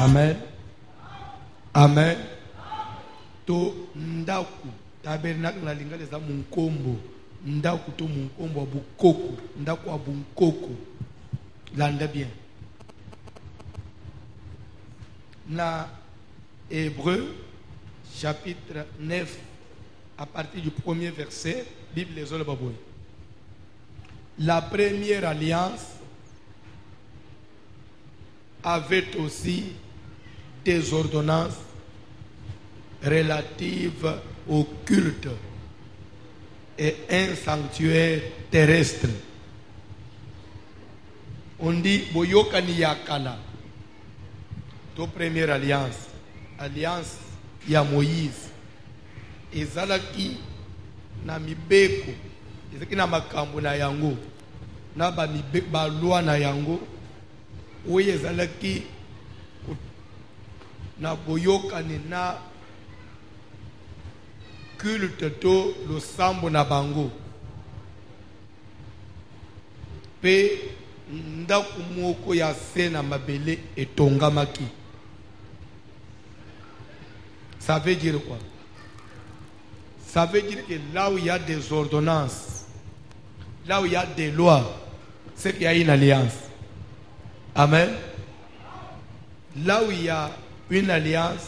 Amen. Amen. To ndaku tabernacle na lingale za munkombo. Ndaku to munkombo wa bukoko. Ndaku wa bunkoko. Landa bien. Na Hébreu chapitre 9 à partir du premier verset, Bible les Baboy. La première alliance avait aussi des ordonnances relatives au culte et un sanctuaire terrestre. On dit Boyoka ni yakala. To première alliance, alliance ya Moïse. Ezalaki na mibeko, ezalaki na makambo na yango, na ba mibeko ba loi na yango. Oye ezalaki na boyokani na culte to losambo na bango. Pe ndaku moko ya se na mabele etongamaki. Ça veut dire quoi? Ça veut dire que là où il y a des ordonnances, là où il y a des lois, c'est qu'il y a une alliance. Amen. Là où il y a une alliance,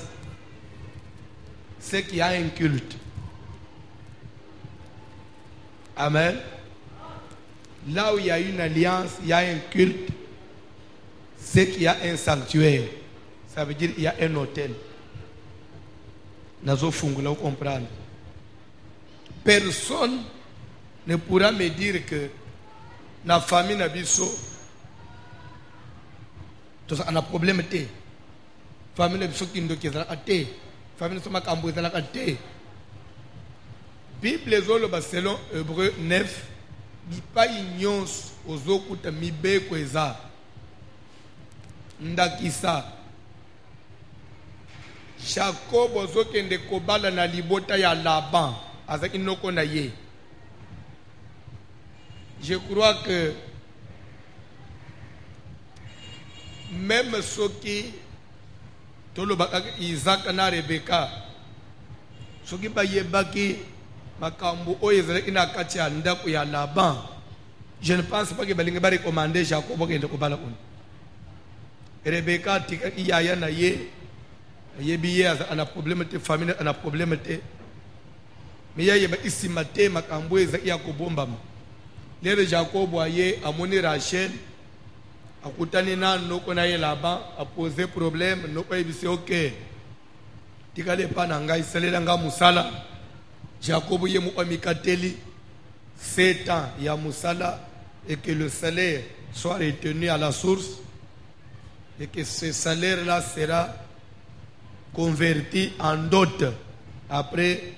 c'est qu'il y a un culte. Amen. Là où il y a une alliance, il y a un culte, c'est qu'il y a un sanctuaire. Ça veut dire qu'il y a un hôtel. Nazo fungula, vous comprenez? Personne ne pourra me dire que la famille n'a biso on a problème té. Famille n'a biso qui ne doit pas té. Famille n'a pas de problème té. Bible zolo selon Hébreu 9, il pas ignos aux okuta mibe kweza. Ndakisa. Jacob ozokende kobala na libota ya Laban azaki noko na ye. Je crois que même ceux qui tolobaka Isaac na Rebecca soki bayebaki makambo oyo ezalaki na kati ya ndako ya Laban, je ne pense pas que balingi ba recommander Jacob okende kobala kuna. Rebecca tikaki yaya na ye. Yebi ye ana problème te famille ana problème te. Mais yeye ba isimate makambo ezaki ya kobombama. Lere Jacob aye amoni Rachel akutani na noko na ye Laban a poser problème noko yebise OK. Tikale pa na ngai salela nga musala. Jacob ye mu amikateli 7 ans ya musala et que le salaire soit retenu à la source et que ce salaire là sera converti en dot après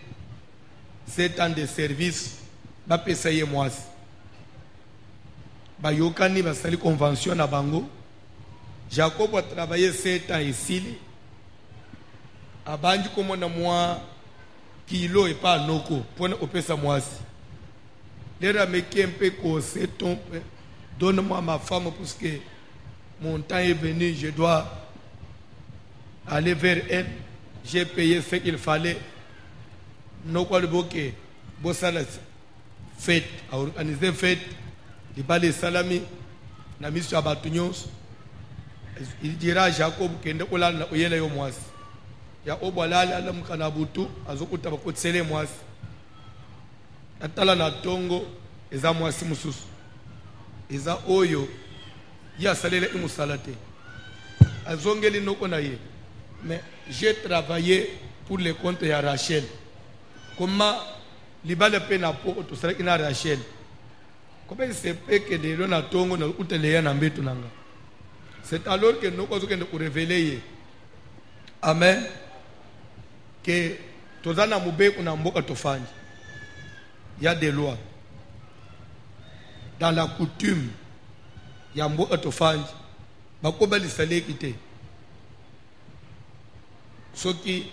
7 ans de service. Ba pesa ye mwasi. Ba yokani ba sali convention na bango. Jacob a travaillé 7 ans ici. Abanji komo na mwa kilo et pas noko pour opesa mwasi. Lera meki un peu corsé ton donne-moi ma femme parce que mon temps est venu, je dois aller vers elle. J'ai payé ce qu'il fallait. Non quoi le bokeh. Bossala fête, à organiser fête. Il bat les salami. Na mis sur Batunios. Il dira à Jacob kende kola na oyela yo mwasi. Ya obalala ala mukana butu azokuta bakotsele mwasi. Atala na tongo eza mwasi mususu. Eza oyo ya salela imusalate. Azongeli noko na ye. Mais j'ai travaillé pour le compte de Rachel. Comment libale pena po to sala ina Rachel. Comment il se peut que de l'on a tongo na uteleya na mbetu nanga. C'est alors que nous avons que révéler. Amen. Que tozana mubeko na mboka tofanya. Il y a des lois. Dans la coutume, il y a mboka tofanya. Bakobali salé kité. Soki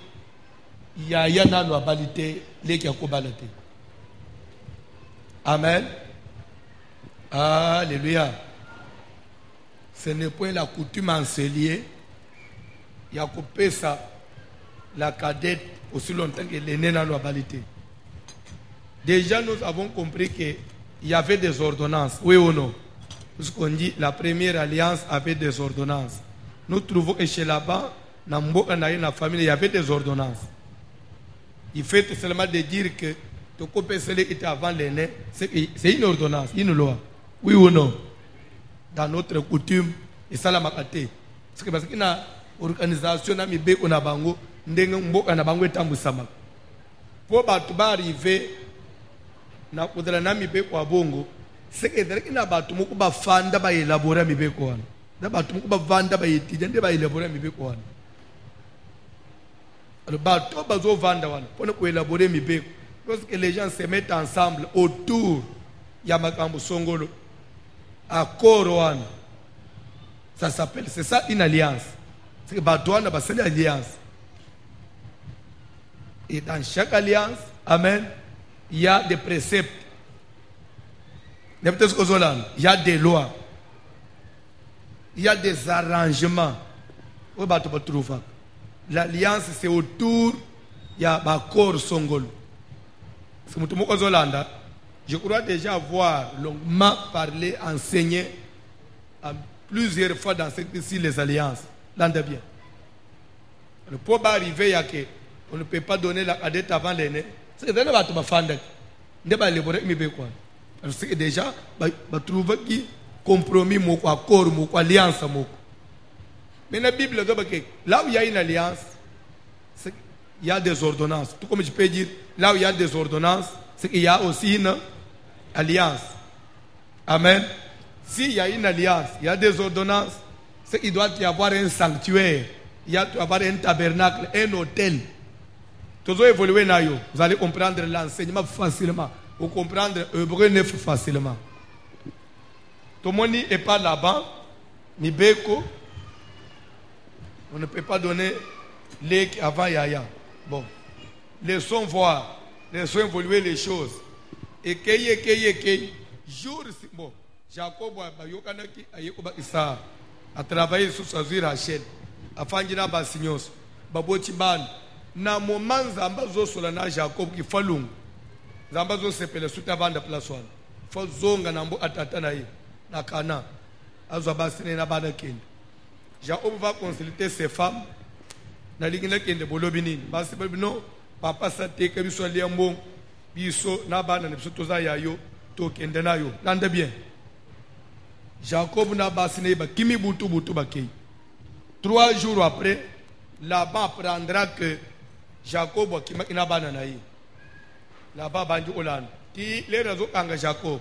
yaya nano abalite leki akobalate. Amen. Alléluia. Ce n'est point la coutume enseigner il y a coupé ça, la cadette, aussi longtemps que l'aîné n'a pas balité. Déjà, nous avons compris qu'il y avait des ordonnances, oui ou non? Parce qu'on dit la première alliance avait des ordonnances. Nous trouvons que chez là-bas, dans la famille, il y avait des ordonnances. Il fait seulement de dire que ton copain était avant l'aîné, c'est une ordonnance, une loi. Oui ou non? Dans notre coutume, et ça la makate. Parce qu'il y a une organisation qui est en Bango, pour arriver na kudala na mibeko abongo seke dereki na batu muku bafanda ba elabora mibeko wana na batu muku bavanda ba yetija nde ba elabora mibeko wana alors batu bazo vanda wana pour ko élaborer mibeko lorsque les gens se mettent ensemble autour ya makambo songolo accord wana ça s'appelle c'est ça une alliance c'est que batu wana ba c'est alliance et dans chaque alliance amen il y a des préceptes. Il y a des lois. Il y a des arrangements. L'alliance, c'est autour. Il y a un corps songolo. Je crois déjà avoir longuement parlé, enseigné plusieurs fois dans cette-ci les alliances. L'entendez bien. Le pour arriver à que on ne peut pas donner la cadette avant l'aîné. C'est que les gens fanda ne ba élaborer mibeko parce que déjà ba trouver qui compromis moko accord moko alliance moko mais la Bible dit que là où il y a une alliance il y a des ordonnances tout comme je peux dire là où il y a des ordonnances c'est qu'il y a aussi une alliance amen s'il y a une alliance il y a des ordonnances c'est qu'il doit y avoir un sanctuaire il y a doit y avoir un tabernacle un hôtel. Vous allez comprendre l'enseignement facilement. Vous comprendre Hébreu 9 facilement. Tout le monde n'est pas là-bas. Mibeko. On ne peut pas donner les avant Yaya. Bon. Laissons voir. Laissons évoluer les choses. Et que jour. Bon. Jacob a travaillé sur sa vie Rachel. Afin de faire des signes. Babotiban. Na moment zamba zo sola na Jacob ki falung zamba zo sepele suta banda place wana fo zonga na mbo atata na ye na Kana azwa basine na bana kende Jacob va consulter ses femmes na lingina kende bolobi nini basi no papa sa teke biso liambo biso na bana ne biso toza yayo to kende na yo lande bien Jacob na basine ba kimi butu bakei 3 jours après Laban apprendra que Jacob qui m'a bananaï. Là-bas, Bandu Olan. Qui les réseaux kanga Jacob.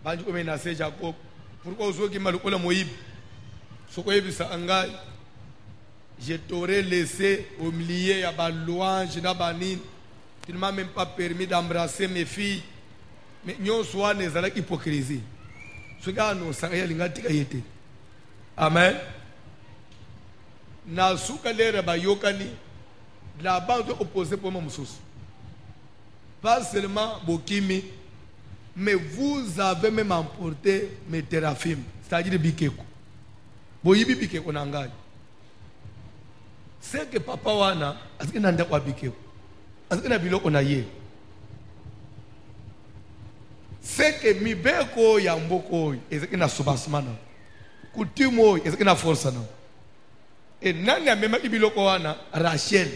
Bandu menacé Jacob. Pourquoi aux autres qui m'a le Moïb? Je t'aurais laissé au milieu à Balouange, Nabanin. Tu ne m'as même pas permis d'embrasser mes filles. Mais nous sommes des hypocrisie. Ce gars, nous sommes des Amen. Na suka lera bayokani la bande opposée pour mon sous. Pas seulement Bokimi, mais vous avez même emporté mes Teraphim, c'est-à-dire Bikeko. Boyibi Bikeko nangai. C'est que papa wana, est-ce qu'il n'a pas Bikeko? Est-ce qu'il n'a pas biloko na ye? C'est que Mibeko yamboko, est-ce qu'il n'a soubassement? Coutume, est-ce qu'il n'a force? Et nani a même biloko wana Rachel.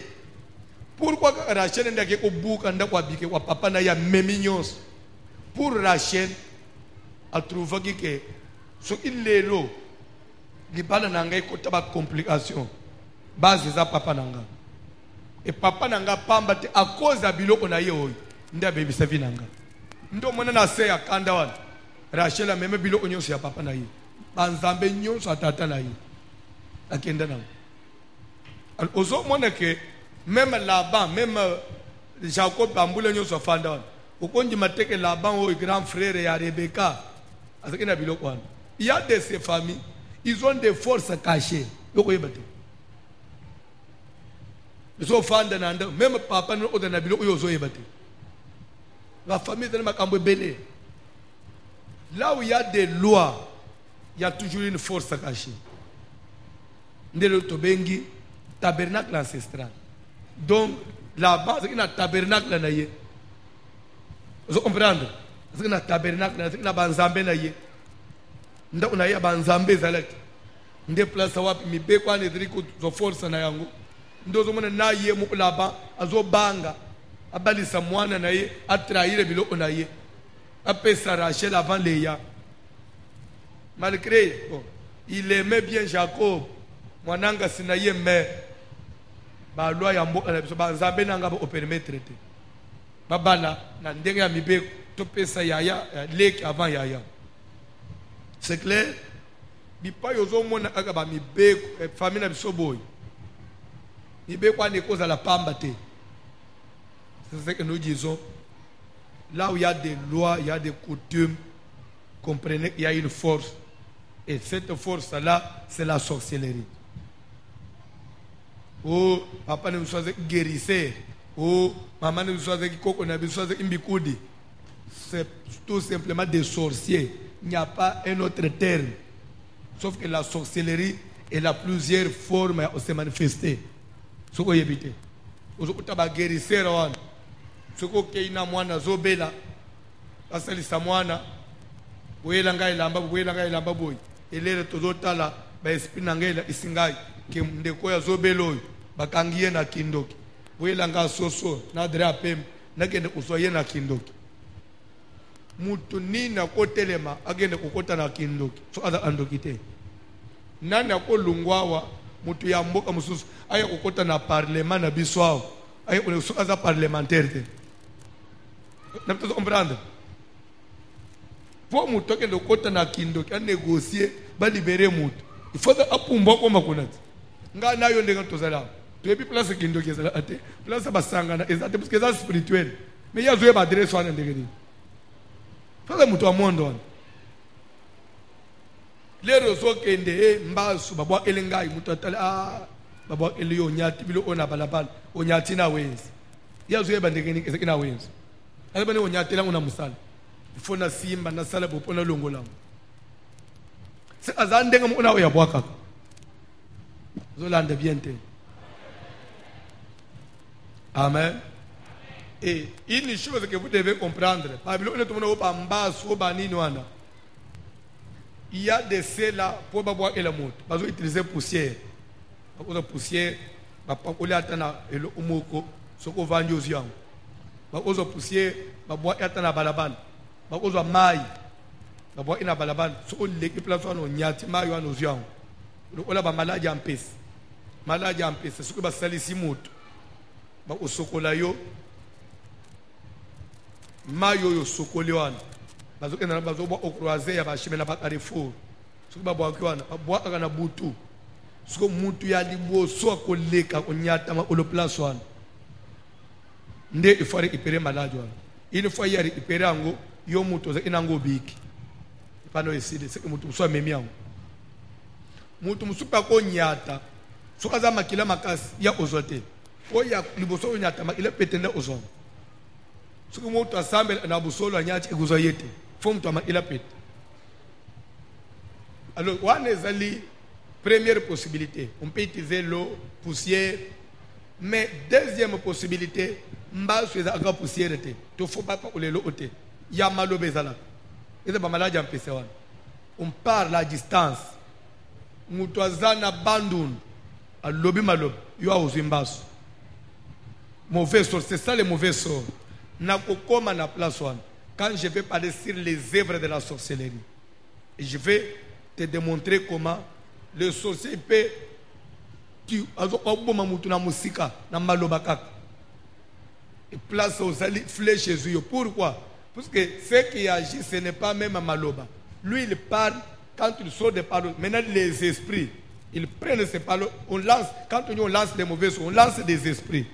Pourquoi Rachel n'a pas bouka nda kwa bike kwa papa na ya meminyos. Pour Rachel a trouvé que ce qu'il est là, il parle nanga ko taba complication. Base za papa nanga. Et papa nanga pambate à cause de biloko na ye oyo. Nda baby savi nanga. Ndo mwana na se ya kanda wana. Rachel a même biloko nyonso ya papa na ye. Banzambe nyonso atata na ye. Akenda nanga. Alors, aux autres, que même là-bas, même Jacob Bamboula nous a fait. Au compte du matin que là-bas, au grand frère et à Rebecca, il y a de ces familles, ils ont des forces cachées. Ils ont fait même papa nous a donné la famille de Makambo Bélé. Là où il y a des lois, il y a toujours une force cachée. ndelo tobengi tabernacle ancestral. Donc là-bas c'est un tabernacle na ye. Vous comprenez? C'est un tabernacle, c'est un banzambe na ye. Nda una ya banzambe zalaki. Nde place wapi mibekwa ne driko zo force na yango. Ndo zo mona na ye mu là-bas azo banga. Abalisa mwana na ye atrahir biloko na ye. Apesa Rachel avant Léa. Malgré bon, il aimait bien Jacob. Mwananga sinaye mais ba loi ya mboka na biso ba nzambe nanga ba permettre te. Babana na ndenge ya mibeko to pesa yaya leki avant yaya. C'est clair? Bipa yozo mona aka ba mibeko famille na biso boy. Mibeko ane koza la pamba te. C'est ce que nous disons. Là où il y a des lois, il y a des coutumes, comprenez qu'il y a une force. Et cette force-là, c'est la sorcellerie. Oh, papa ne soit guérisseur. Oh, maman ne soit koko ne soit imbikoudi. C'est tout simplement des sorciers. Il n'y a pas un autre terme. Sauf que la sorcellerie, elle a plusieurs formes à se manifester. Ce qu'on évite. Vous avez guérisseur. Soko keina mwana zobela asalisa mwana wela ngai lamba boy elere tozotala ba esprit na ngai isingai ke ndeko ya zobelo bakangiye na kindoki wela nga soso na dra pem na kende usoye na kindoki mutu nina kotelema agende kokota na kindoki so aza andokite nani akolungwawa mutu ya mboka mususu aya kokota na parlement na biswao aya so aza parlementaire te. Vous comprenez? Pour mutu akende kokota na kindoki a négocier ba libérer mutu il faut apumba ko makonati nga nayo ndenga tozala to epi place kindoki ezala ate place basangana ezate parce que c'est spirituel mais ya zoe ba adresse wana ndenge fala mutu wa mondo wana lero zokende mbasu babwa elengai mutu atala babwa eliyo nyati bilo ona balabala onyati na wenzi ya zoe ba ndenge ezeki na wenzi alibane onyati la una musala ifo na simba na sala bopona longo lango se azandenga mu una ya bwaka zolande bien te. Amen. Et une chose que vous devez comprendre, il y a des ceux-là pour boire et la moto. Ils vont utiliser poussière. La poussière, ils vont umoko, ce qu'on vend aux gens. Ils vont poussière, ils vont boire et balabal. Ils vont maï, ils vont boire et balabal. Ce qu'on l'équipe là, on y a maï aux gens. On a maladie en paix. Maladie en paix, c'est ce que va salir moto. Au sokolayo mayo yo sokolewana bazoke na bazoba au croiser ya bashimena ba Carrefour soki babwa kwana babwa kana butu soko mutu ya liboso akoleka onyata ma olo place wana nde ifare ipere maladi wana une fois yari ipere ango yo mutu za inango biki pano eside seke mutu so memi ango mutu musupa ko nyata soka za makila makasi ya ozote oya liboso onyatama ile petenda ozon soki moto asambe na busolo anyati ekuzo yete fo moto ama ile pete. Alors wana ezali première possibilité, on peut utiliser l'eau, poussière, mais deuxième possibilité mbaso ezaka poussière te to faut pas ko lelo ote ya malobe zala eza ba maladi ampese wana on parle à distance moto azana bandun alobi malobe yo auzimbaso mauvais sort, c'est ça les mauvais sorts. Quand je vais parler sur les œuvres de la sorcellerie, et je vais te démontrer comment le sorcier peut et place aux flèches Jésus. Pourquoi? Parce que ce qui agit, ce n'est pas même à Maloba. Lui, il parle quand il sort des paroles. Maintenant, les esprits, ils prennent ces paroles. On lance, quand on lance les mauvais sorts, on lance des esprits.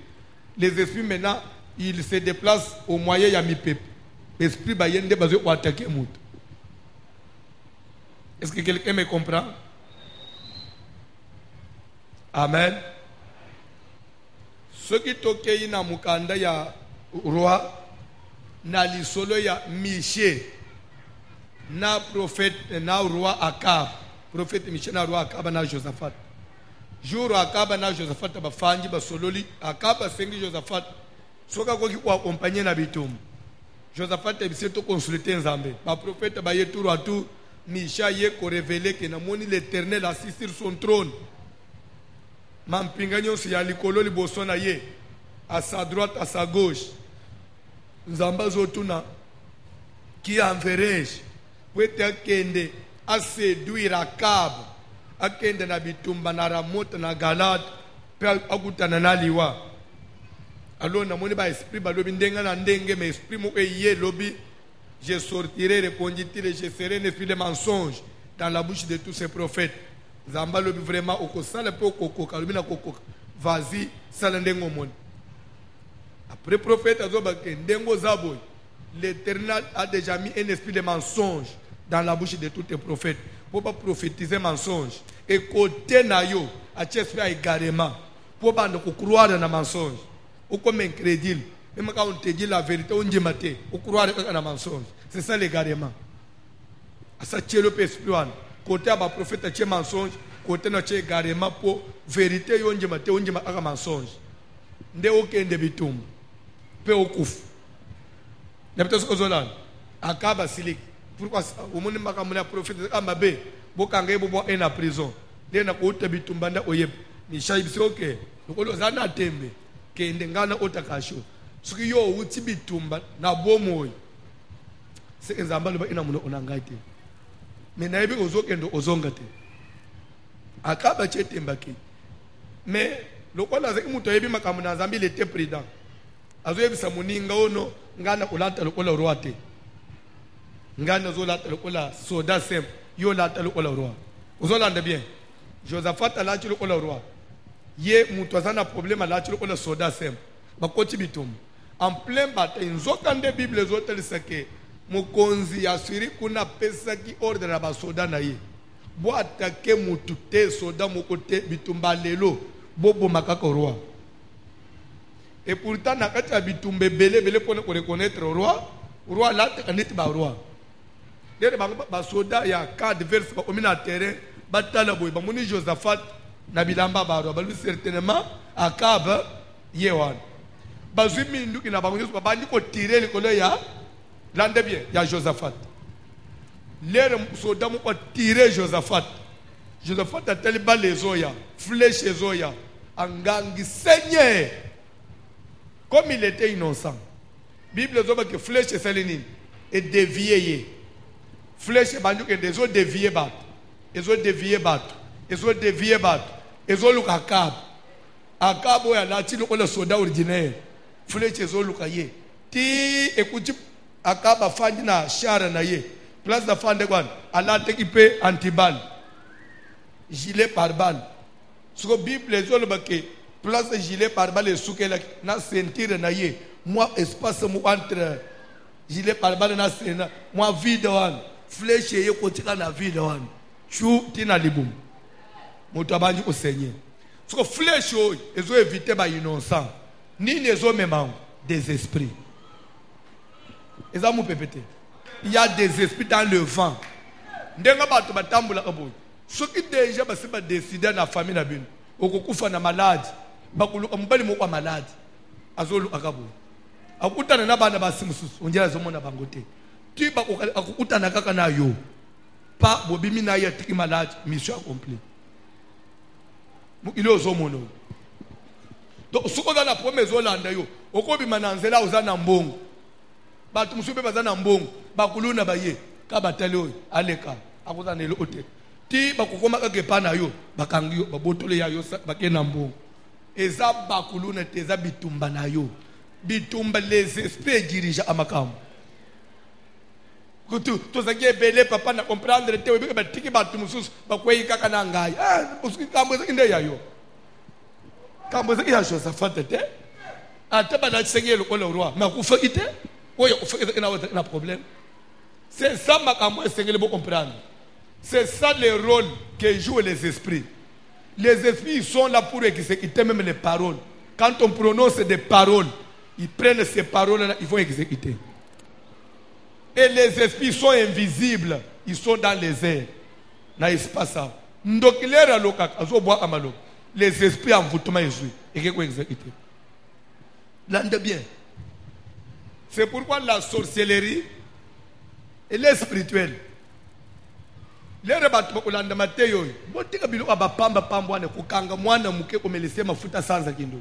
Les esprits maintenant, ils se déplacent au moyen de mi-peuple. L'esprit va y attaquer Mout. Est-ce que quelqu'un me comprend? Amen. Ce qui toke na mukanda ya roi, na lisolo ya Miché, na prophète, na roi Akab. Prophète Miché na roi Akab na Josaphat. jour akaba na Josaphat bafanji basololi akaba sengi Josaphat soka koki ko accompagner na bitumba Josaphat ebise to consulter Nzambe ba prophète ba yeturu atu Misha ye ko révéler que na moni l'Éternel assis sur son trône mampinganyo si ya likolo liboso na ye à sa droite à sa gauche Nzamba zotuna qui enverrai-je pour kende a séduire Akab akende na bitumba na Ramoth na Galade pe akutana na liwa alors na moni ba esprit ba lobi ndenga na ndenge mais esprit mo ye lobi je sortirai répondit-il et je serai un esprit de mensonge dans la bouche de tous ces prophètes Nzamba lobi vraiment okosala pe okokoka lobi na kokoka vas-y sala ndengo moni après prophète azoba ke ndengo zaboy l'Éternel a déjà mis un esprit de mensonge dans la bouche de tous les prophètes pour pas prophétiser mensonge et côté na yo a esprit également pour pas ne croire dans mensonge ou comme incrédule même quand on te dit la vérité on dit maté ou croire dans mensonge c'est ça l'égarement à ça tient le esprit côté à prophète tient mensonge côté na tient égarement pour vérité on dit maté on dit mensonge nde okende bitum pe okufu n'habite ce que akaba silik pourquoi au monde makamuna prophète amabe bokanga bobo en prison de na ko tabitumba nda oyeb ni shaibisi okay lokolo zana tembe kende ngana otakasho suki yo uti bitumba na bomoyo se Nzamba loba ina muno onangate mina yebi ozokendo ozongate akaba chetemba ke mais lokola zeki muto yebi makamuna Nzambe il était prudent azoyebisa muninga ono ngana ulata lokola roate ngana zolata lokola soda sem yo lata lokola roi uzolanda bien Josaphat alati lokola roi ye muto azana problème alati lokola soda sem bakoti bitum en plein bataille nzokande bible zotelisa ke mukonzi asiri kuna pesa ki ordre na basoda na ye bo atake mutu te soda mokote bitumba lelo bobo makaka roi et pourtant na kati ya bitumbe belé pour reconnaître roi là kaneti ba roi dere ba soda ya cadre verse ba omina terrain batala boy ba moni Josaphat na bilamba ba roi ba lui certainement Akab yewan ba zumi nduki na bango ba bandi ko tirer le kolo ya lande bien ya Josaphat l'air soda mo ko tirer Josaphat a tel ba les oya flèche les oya angangi Seigneur. Comme il était innocent, la Bible dit que flèche est déviée. Flèche est des autres déviés bat. Ils ont dévié bat. Ils ont dévié bat. Ils ont lu Akab. Akab est là, tu le soldat ordinaire. Flèche est là. Ti écoute Akab a fait na char na ye. Place de fin de quoi? Allah t'équipe anti-balle. Gilet par balle. Ce que la Bible dit place de gilet par balle et souke na ceinture na ye moi espace entre gilet par balle na ceinture moi vide wan flèche ye kotika na vide wan chou tina libum moto abanji ko seigneur parce que flèche ezo éviter ba innocent ni les hommes même des esprits ezamu pépété il y a des esprits dans le vent ndenga bato batambula kaboy ceux qui déjà ba se ba décider na famille na bino okokufa na malade bakulu ambali mo kwa malade azolu akabu akutana na bana basimususu onjela zomona bangote ti akutana kaka na yo pa bobimi na ya tiki malade mission accomplie mukilo zomono donc suko za na promesse olanda yo okobima na nzela uzana mbongo batu musube bazana mbongo bakuluna baye ka batale oyo aleka akuzana le hotel ti bakukoma kake pa na yo bakangi yo babotole ya yo bakena mbongo eza bakuluna teza bitumba na yo bitumba les esprits dirigent amakambo kutu tozange bele papa na comprendre te webeka batiki batu mususu bakwei kaka na ngai usuki kambo inde ya yo kambo ya Josaphat te ataba na tsengelo ko le roi ma kufa ite oyo kufa ina problème c'est ça makambo tsengelo bo comprendre c'est ça le rôle que jouent les esprits. Les esprits sont là pour exécuter même les paroles. Quand on prononce des paroles, ils prennent ces paroles-là, ils vont exécuter. Et les esprits sont invisibles, ils sont dans les airs. N'est-ce pas ça? Ndokilera lokak azo boa amalo. les esprits en envoûtement Jésus. Et qu'est-ce qu'on exécute? L'ande bien. C'est pourquoi la sorcellerie, elle est spirituelle. Les rebattements au lendemain, botika bilo abapamba pambwane kukanga mwana muke komelese mafuta sanza kindo.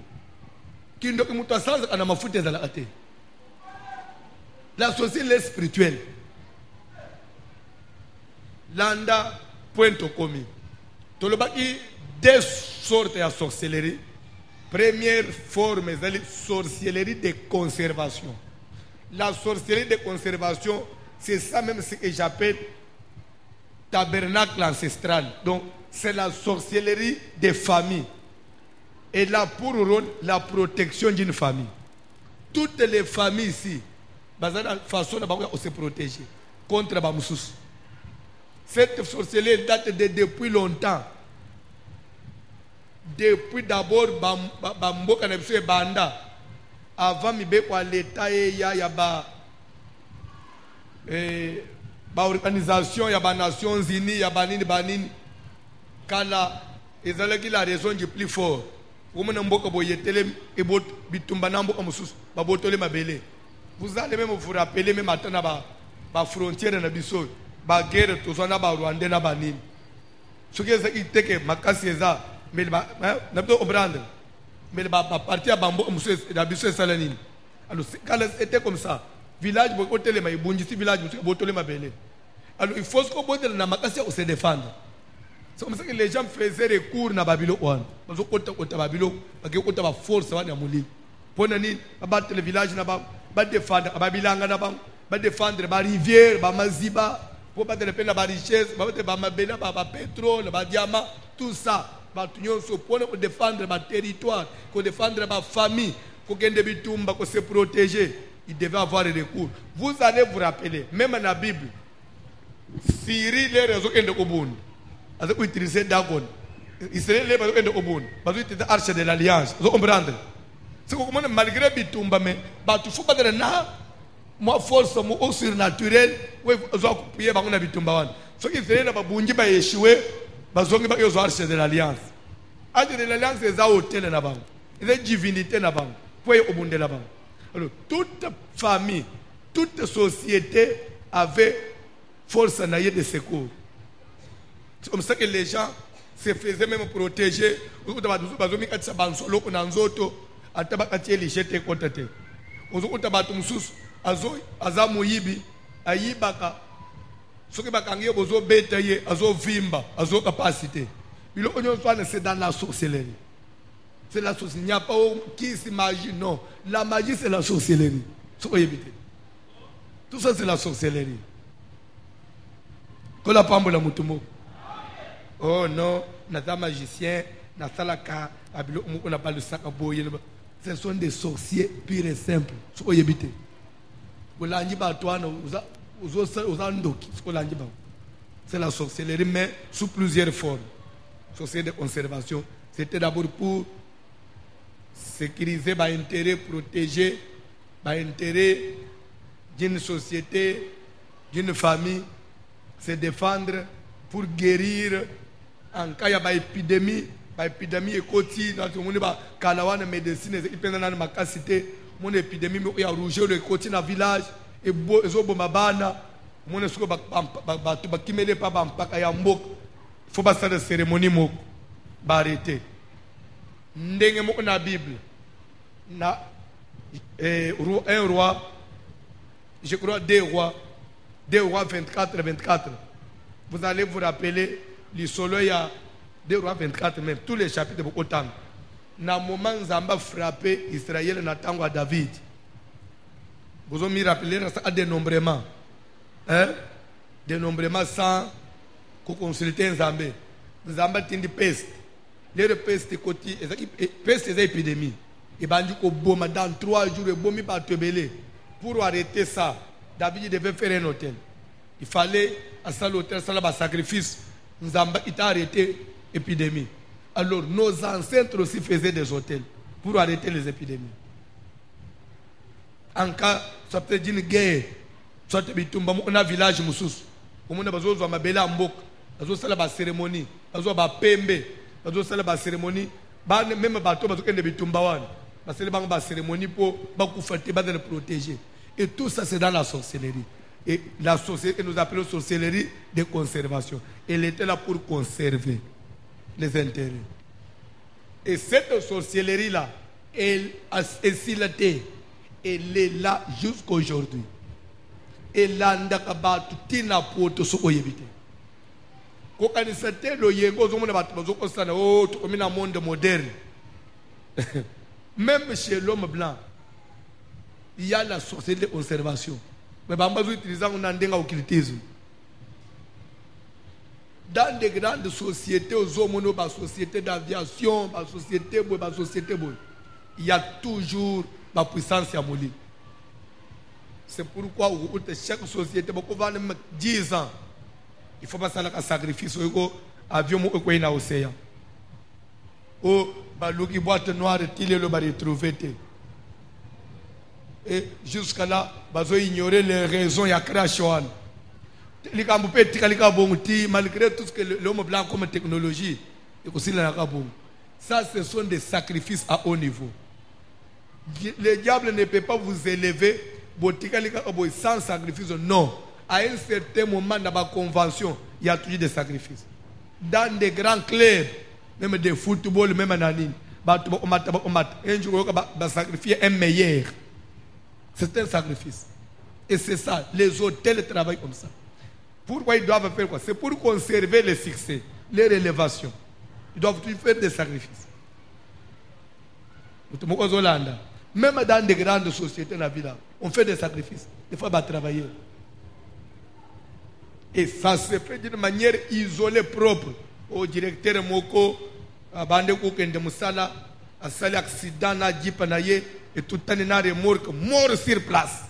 Kindo kimuta sanza ana mafuta za la ate. La sorcellerie est spirituelle. Landa pointe commis. Tolobaki deux sortes de sorcellerie. Première forme, c'est la sorcellerie de conservation. La sorcellerie de conservation, c'est ça même ce que j'appelle tabernacle ancestral. Donc, c'est la sorcellerie des familles. Et là, pour rôle, la protection d'une famille. Toutes les familles ici, la façon de se protéger contre les moussous. Cette sorcellerie date depuis longtemps. Depuis d'abord, Bamboka Nebso et Banda. Avant, l'État et l'organisation, il y a les Nations Unies, il y a Banini. Kala, ils ont la raison du plus fort. Vous allez même vous rappeler, même maintenant, la frontière de Bissau, la guerre, tout ça, la Rwanda, la Banini. Ce qui est que Makasi est là, mais n'a pas comprendre. Mais la partie à Bambo, la Bissau et Salanine. Alors, quand c'était comme ça, village, beaucoup de les Bundisi village, beaucoup de les alors, il faut qu'on botte dans Makasi pour se défendre. C'est comme ça que les gens faisaient des cours dans Babylone. Parce que Babylone, parce que la force va dans Mouli. Pour nous, battre le village, va défendre Babylone, va défendre la rivière, la Maziba, pour battre les peines de la richesse, va battre la Mabena, le pétrole, le diamant, tout ça. Pour défendre le territoire, pour défendre la famille, pour se protéger, il devait avoir des recours. Vous allez vous rappeler, même dans la Bible, Syrie, les réseaux de Oboun, ils ont utilisé Dagon. Israël, les réseaux de Oboun, ils ont utilisé l'Arche de l'Alliance. Vous comprenez? C'est que malgré Bitumba, mais il faut pas dire moi, force, moi, surnaturel, vous avez coupé par Bitumba. Ce qui fait que Bungi va échouer. Bazongi ba yozo arche de l'alliance. Arche de l'alliance c'est za hôtel na bango. C'est divinité na bango. Pour obunde na bango. Alors toute famille, toute société avait force naïe de secours. C'est comme ça que les gens se faisaient même protéger. Bazomi katsa bansolo kuna nzoto atabakati elishete kotate. Ozokuta batu mususu aza muyibi ayibaka. Ce qui va gagner, vous avez bétaillé, vous avez vimba, vous avez capacité. C'est dans la sorcellerie. C'est la sorcellerie. Il n'y a pas qui s'imagine, non. La magie, c'est la sorcellerie. Tout ça, c'est la sorcellerie. Que la pambo la mutumo. Oh non, nata magicien, nata laka, on n'a pas le sac à boyer. Ce sont des sorciers purs et simples. Vous l'avez dit, c'est la sorcellerie, mais sous plusieurs formes. Sorcellerie de conservation, c'était d'abord pour sécuriser l'intérêt, protéger l'intérêt d'une société, d'une famille, se défendre pour guérir en cas d'épidémie. L'épidémie est quotidienne, dans le monde, la médecine, mon épidémie, il y a rouge, le quotidien dans le village. Et bozo mabana mona suko batu bakimele pa bampaka ya mboka faut pas faire de cérémonie moko ba arrêter ndenge moko na Bible na un roi je crois 2 rois 24 vous allez vous rappeler l'isolo ya 2 rois 24 même tous les chapitres beaucoup temps na moment Nzamba frappé Israël na tango à David. Vous avez rappelé à dénombrement. Dénombrement sans consulter un Zambé. Zambé a une peste. Les pestes côté, peste est épidémie. Et ben du coup, dans 3 jours, il bomi par te pour arrêter ça. David devait faire un hôtel. Il fallait à ça l'hôtel, ça là sacrifice. Zambé il a arrêté l'épidémie. Alors nos ancêtres aussi faisaient des hôtels pour arrêter les épidémies. En cas soit d'une guerre soit bitumba on a village mususu on a besoin de mabela mbok besoin sala ba cérémonie besoin ba pembe bazosala ba cérémonie même bato bazokende bitumba wana basala bango ba cérémonie pour bakufa te bazala protéger. Et tout ça c'est dans la sorcellerie. Et la sorcellerie que nous appelons sorcellerie de conservation, elle était là pour conserver les intérêts. Et cette sorcellerie là, elle est là jusqu'aujourd'hui. Elle a ndakabatu tina poto soko yebite. Kokanisa te lo yengo zomona batu bazoko sana oh tukomi na monde moderne. Même chez l'homme blanc, il y a la sorcellerie de conservation. Mais bambazo utilisant on ndenga occultisme. Dans des grandes sociétés, aux hommes, sociétés d'aviation, sociétés, il y a toujours la puissance à Moli. C'est pourquoi chaque société, 10 ans, il faut passer à sacrifice au avion ou au océan. Ou balouki boîte noire, il le retrouver. Et jusqu'à là, ils ont ignoré les raisons, il y a crash. Malgré tout ce que l'homme blanc comme technologie, ça ce sont des sacrifices à haut niveau. Le diable ne peut pas vous élever sans sacrifice. Non. À un certain moment dans la convention, il y a toujours des sacrifices. Dans des grands clubs, même des football, même en ligne, un jour, on va sacrifier un meilleur. C'est un sacrifice. Et c'est ça. Les hôtels travaillent comme ça. Pourquoi ils doivent faire quoi? C'est pour conserver le succès, les rélévations. Ils doivent toujours faire des sacrifices. Même dans des grandes sociétés, on fait des sacrifices. Il faut travailler. Et ça se fait d'une manière isolée, propre. Au directeur Moko, à Bande Koukende Moussala, à Sali accident, na Jeep naye, et tout le temps, na remorque, mort sur place.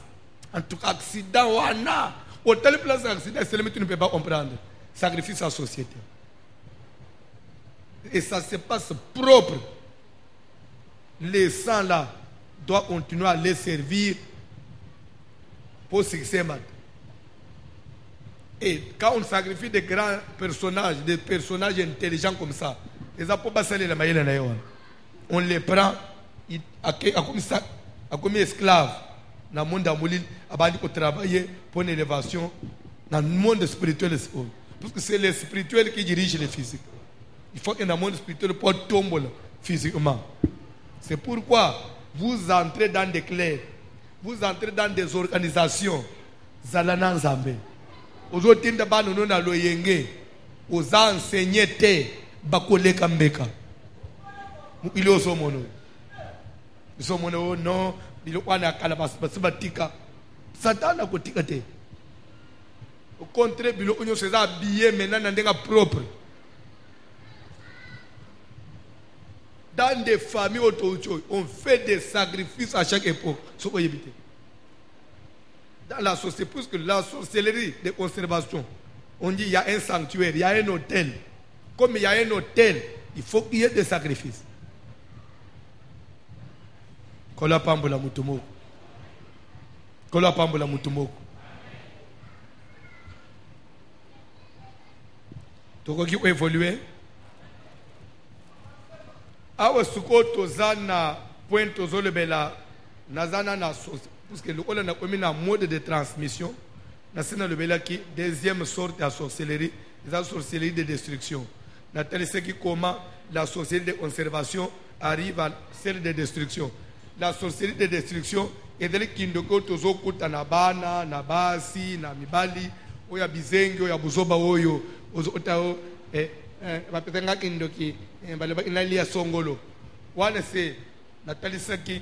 En tout cas, accident, wana. Au tel place d'accident, c'est le tu ne peux pas comprendre. Sacrifice à la société. Et ça se passe propre. Les sangs là doivent continuer à les servir pour succès. Et quand on sacrifie des grands personnages, des personnages intelligents comme ça, on les prend comme esclaves dans le monde d'Amoulil, pour travailler pour une élévation dans le monde spirituel. Parce que c'est le spirituel qui dirige le physique. Il faut que dans le monde spirituel pour tomber physiquement. C'est pourquoi vous entrez dans des clés, vous entrez dans des organisations. Zalana Nzambe. Aux autres tinda nous na loyenge, aux enseignés te bakole kambeka. Il est au somono. Il somono non, il est na kalabas batika. Satan a kotika te. Au contraire, il est se habillé maintenant dans propre. Dans des familles on fait des sacrifices à chaque époque. Dans la société, puisque la sorcellerie de conservation, on dit il y a un sanctuaire, il y a un hôtel. Comme il y a un hôtel, il faut qu'il y ait des sacrifices. Kola pambola mutumoko. Kola pambola mutumoko. Toko ki évoluer. Awa suko tozana point tozolebela nazana na parce que le on a commis un mode de transmission nasina lebela ki deuxième sorte de sorcellerie, la sorcellerie de destruction. Nathalie c'est qui comment la sorcellerie de conservation arrive à celle de destruction. La sorcellerie de destruction est de kindoko tozokuta na bana na basi na mibali oya bizengi oya buzoba oyo ozotao bapetenga kindoki baleba inalia songolo wana se Nathalie Saki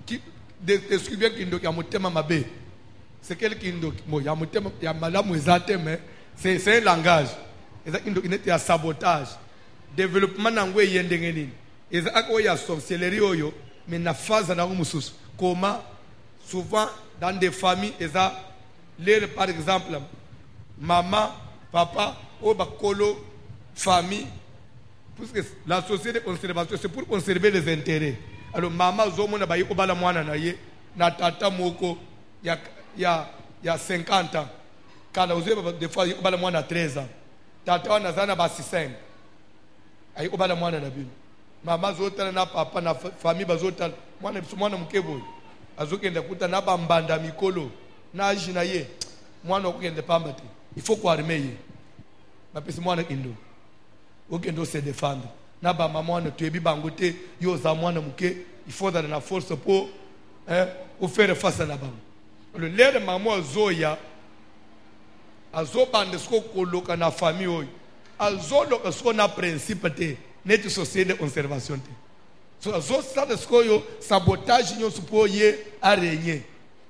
qui descrivait kindoki ya motema mabe c'est quel kindoki mo ya motema ya malamu ezate mais c'est un langage eza kindoki nete ya sabotage développement nango yendenge nini eza ako ya sorcellerie oyo mais na phase na mususu comment souvent dans des familles eza l'air par exemple maman papa ou bakolo famille, puisque la société de conservation c'est pour conserver les intérêts. Alors maman zomo na bayi obala mwana na ye na tata moko ya 50 ans. Quand vous avez des fois obala mwana 13 ans. tata wana zana basi 5 ayi obala mwana na bino mama zotala na papa na famille bazotala mwana mukebo azokenda kuta na bambanda mikolo na ajina ye mwana okende pamba te il faut ko armeye bapesi mwana indo okendo se défendre na ba mwana tuebi bango te yo za mwana muke il faut dans la force pour ou faire face à la bango le lere maman zoya azobande sko koloka na famille oyo azoloka sko na principe te net société de conservation te so azosala sko yo sabotage nyo supo ye arenye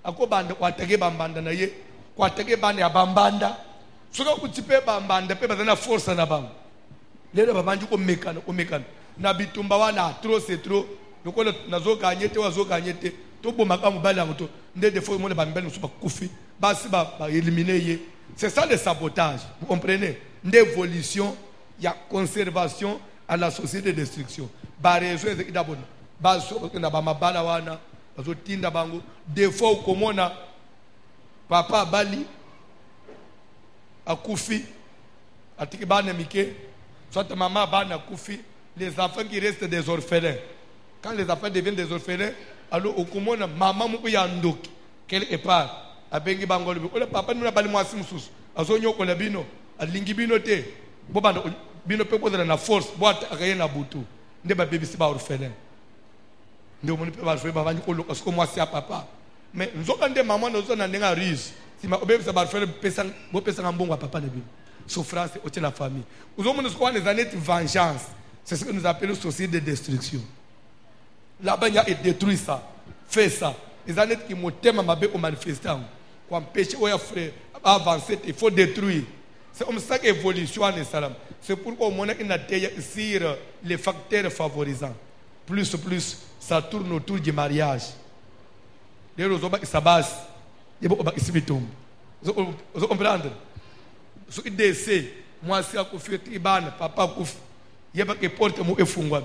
akobande kwatake bambanda na ye kwatake bande ya bambanda soka kutipe bambanda pe bazana force na bango lero babanji ko mekana na bitumba wana trop c'est trop lokolo nazokanyete wazokanyete to bomaka mobala moto nde defo mona bambele musuba kufi basi ba éliminer ye. C'est ça le sabotage, vous comprenez? D'évolution, il y a conservation à la société de destruction. Barezo est d'abord. Baso na ba mabala wana, bazo tinda bango. Des fois komona papa bali akufi atiki bana mike, soit maman bana akufi, les enfants qui restent des orphelins. Quand les enfants deviennent des orphelins, alors okomona maman mu ya ndoki, quelle épart abengi bangolo ole papa nuna bali mwasi mususu azonyo ko la bino alingi bino te bobanda bino pe kodela na force boata akaye na butu nde ba baby si ba orphelin nde mo ni pe ba jwe ba banyi ko loka sko mwasi ya papa mais nzoka nde maman nozo na ndenga riche si ma obebe sa ba orphelin pesa bo pesa ngambongo papa na bino souffrance au la famille nous avons ce qu'on les années de vengeance c'est ce que nous appelons société de destruction là-bas il y a détruit ça fait ça les années qui m'ont tellement mabé au manifestant pour empêcher aux frères à avancer, il faut détruire. C'est comme ça qu'évolution en salam. C'est pourquoi on a sur les facteurs favorisants. Plus, ça tourne autour du mariage. Les gens qui s'abassent, ils vont se mettre. Vous comprenez? Ce qui décède, moi, c'est à Koufi, papa Koufi, il y a qui porte mon effungwa.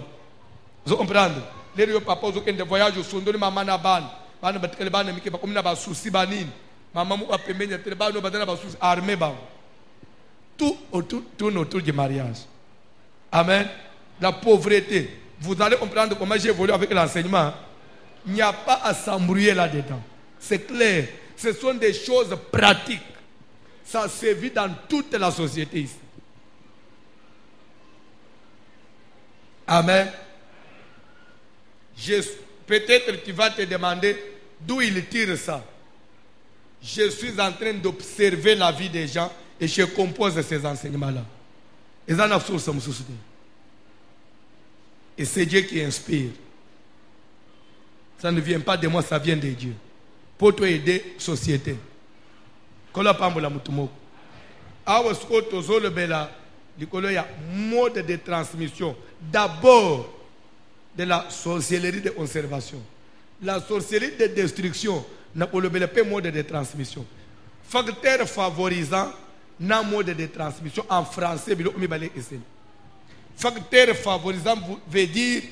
Vous comprenez? Les gens papa, ils ont des voyages au son de maman na ban. Bana batkele bana miki bakomi na basusi banini mama mu apembenya tele bana badana basusi armée ba tout autour du mariage. Amen. La pauvreté, vous allez comprendre comment j'ai évolué avec l'enseignement. Il n'y a pas à s'embrouiller là-dedans. C'est clair, ce sont des choses pratiques. Ça se vit dans toute la société ici. Amen. Peut-être tu vas te demander d'où il tire ça. Je suis en train d'observer la vie des gens et je compose ces enseignements-là. Et c'est Dieu qui inspire. Ça ne vient pas de moi, ça vient de Dieu. Pour toi aider la société. Il y a mode de transmission. D'abord, de la sorcellerie de conservation. La sorcellerie de destruction n'a pas le mode de transmission. Facteur favorisant n'a mode de transmission en français. Facteur favorisant veut dire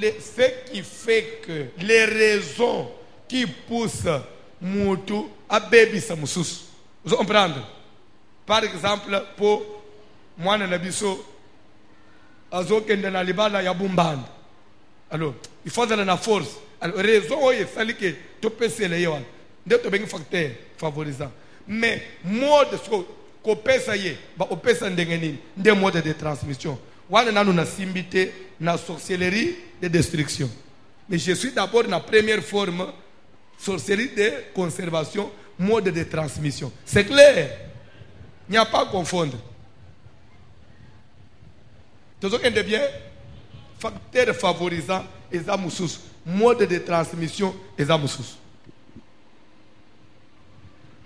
ce qui fait que les raisons qui poussent Moutou à bébé Samoussous. Vous comprenez? Par exemple, pour moi, Nabiso, Azokende na libala ya bumbanda. Alors, il faut aller la force. Alors, raison est celle que tu peux se lever. De te bengi facteur favorisant. Mais mode ko pesa ye, ba o pesa ndengeni, nde mode de transmission. Wana nanu na simbité na sorcellerie de destruction. Mais je suis d'abord na première forme sorcellerie de conservation, mode de transmission. C'est clair. Il n'y a pas à confondre. Tout ce qui est bien, facteur favorisant, et zamoussous. Mode de transmission, et zamoussous.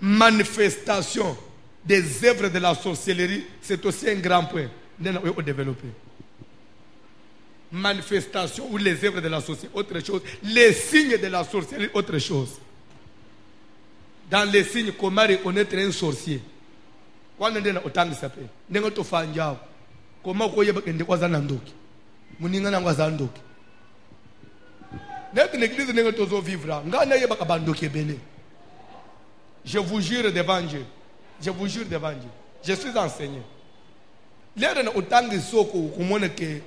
Manifestation des œuvres de la sorcellerie, c'est aussi un grand point. Nous avons développé. Manifestation ou les œuvres de la sorcellerie, autre chose. Les signes de la sorcellerie, autre chose. Dans les signes, comment reconnaître un sorcier? Quand on est autant de sapé, on est au fanjao. Comment on est au zanandoki? Muninga na ngwazandoki. Net l'église n'est pas au vivre. Ngana yeba kabandoki bene. Je vous jure devant Dieu. Je vous jure devant Dieu. Je suis enseigné. L'air na autant de soko comme que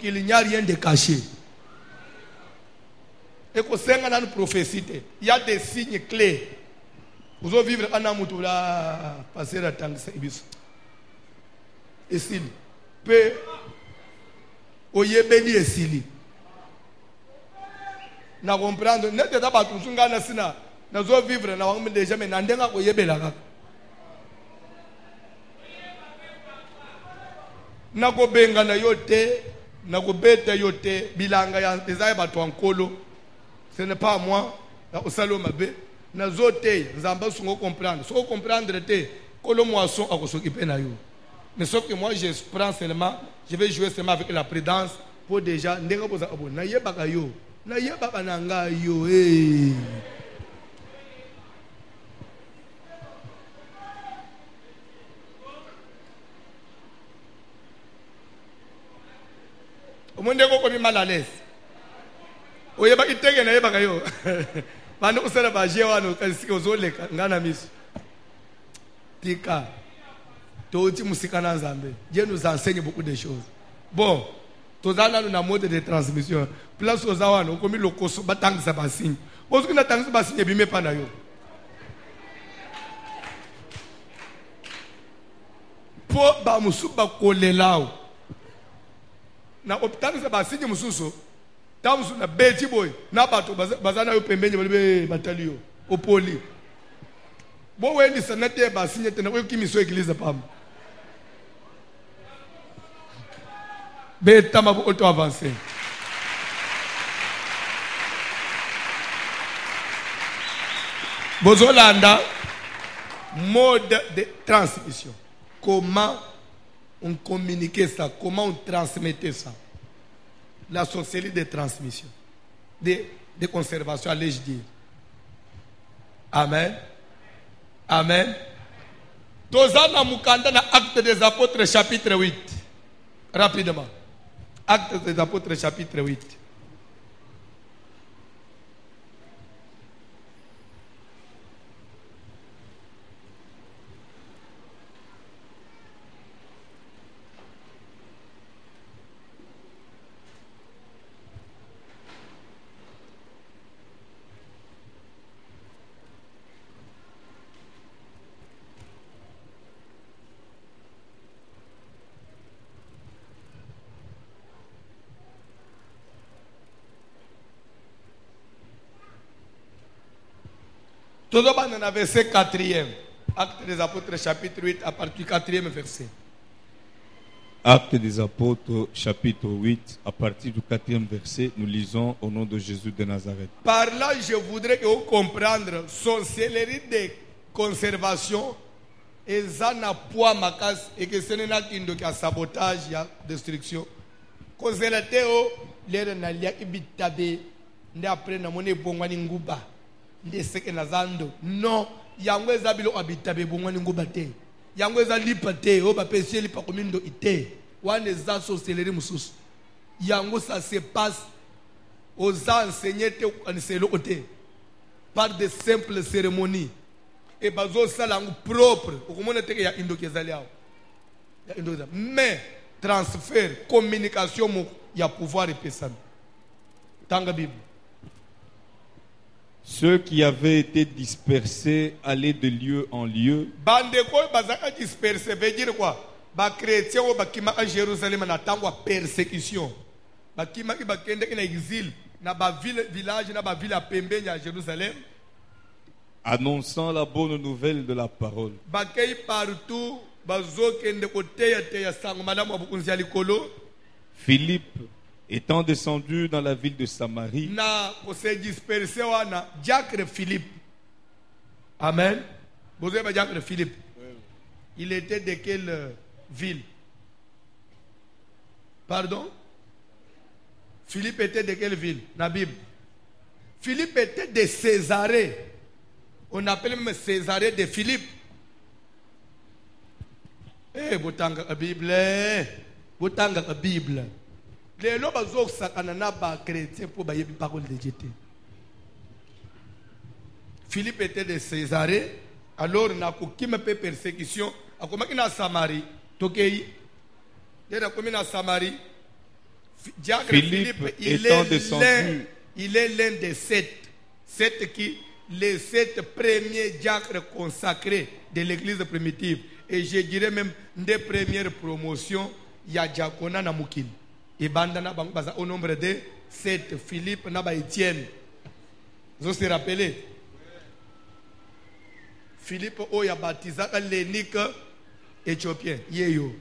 il n'y a rien de caché. Et que c'est une prophétie. Il y a des signes clés. Vous allez vivre un amour là, passer la temps de ibis. Et s'il peut, oyebeli et s'il. Na comprendre. N'était pas tout ce qu'on a sina. Na zo vivre na wangu déjà mais n'andenga oyebela. Na ko benga na yote, na ko beta yote, bilanga ya ezaya batu ankolo. Ce n'est pas moi, na osalo mabe. Na zote, nzamba sungo comprendre. So comprendre te, kolo moisson a ko s'occuper na yo. Mais sauf que moi je prends seulement, je vais jouer seulement avec la prudence pour déjà ndenga poza abo. Na yebaka yo, na yebaka nanga yo eh. Au monde ko komi mal à l'aise. Oyeba itenge na yebaka yo. Bando kusala ba jewa no kasi ozoleka ngana miso. Tika. Toti musika na Nzambe. Dieu nous enseigne beaucoup de choses. Bon, tozana na mode de transmission. Place ozawana komi lokoso batangisa basinyi. Ozuki na tangisa basinyi bime pa na yo. Po ba musuba kolelao. Na opitangisa basinyi mususu. Tamusu na beti boy na bato bazana yo pembeni balebe batali yo opoli bo wendi sanate basinye tena ko kimiso église pam beta mabo auto avancer bozolanda mode de transmission, comment on communiquait ça, comment on transmettait ça. La sorcellerie de transmission, de conservation, allais-je dire. Amen. Amen. Tozana Mukanda na Acte des Apôtres chapitre 8. Rapidement. Acte des Apôtres chapitre 8. Tout le monde en a verset 4e. Acte des Apôtres chapitre 8 à partir du 4e verset. Acte des Apôtres chapitre 8 à partir du 4e verset, nous lisons au nom de Jésus de Nazareth. Par là, je voudrais que vous compreniez sorcellerie de conservation et zana poids makas et que ce n'est pas qu'un sabotage, il y a destruction. Conservateur, l'air n'a pas ibitabe, n'après n'a monnaie bongwani nguba. Non, yango ezabilo abitabe bongwani nguba te. Yango ezalipa te, o ba pesi lipa komindo ite. Wane za sorcellerie mususu. Yango ça se passe aux enseignés te aniselo côté par de simples cérémonies. Et bazo salangu propre. Okomona te ya indo kezali awo. Ya indo kezali. Mais transfert, communication mo ya pouvoir epesami. Tanga Bible. Ceux qui avaient été dispersés allaient de lieu en lieu. Bandeko bazaka dispersé veut dire quoi? Ba chrétien ou bakima à Jérusalem na tangwa persécution. Bakima ki bakende na exil na ba ville village na ba ville à pembeni à Jérusalem. Annonçant la bonne nouvelle de la parole. Bakay partout bazo kende koteya teya sango madame abukunzi alikolo. Philippe étant descendu dans la ville de Samarie, na se dispersé wana diacre Philippe. Amen. Vous avez diacre Philippe. Il était de quelle ville? Pardon? Philippe était de quelle ville? La Bible. Philippe était de Césarée. On appelle même Césarée de Philippe. Eh, botanga la Bible. Botanga la Bible. Les gens qui sont chrétiens pour la parole de Dieu. Philippe était de Césarée. Alors, il y a eu persécution. Il y a Samarie. Tokei. Il a commis à Samarie. Diacre Philippe étant descendu. Il est l'un des sept. Les sept premiers diacres consacrés de l'église primitive. Et je dirais même des premières promotions, il y a diaconat na Mukil. Et bandana bangbaza au nombre de 7. Philippe naba Étienne. Vous vous rappelez? Philippe oya baptisé l'unique éthiopien. Yeyo.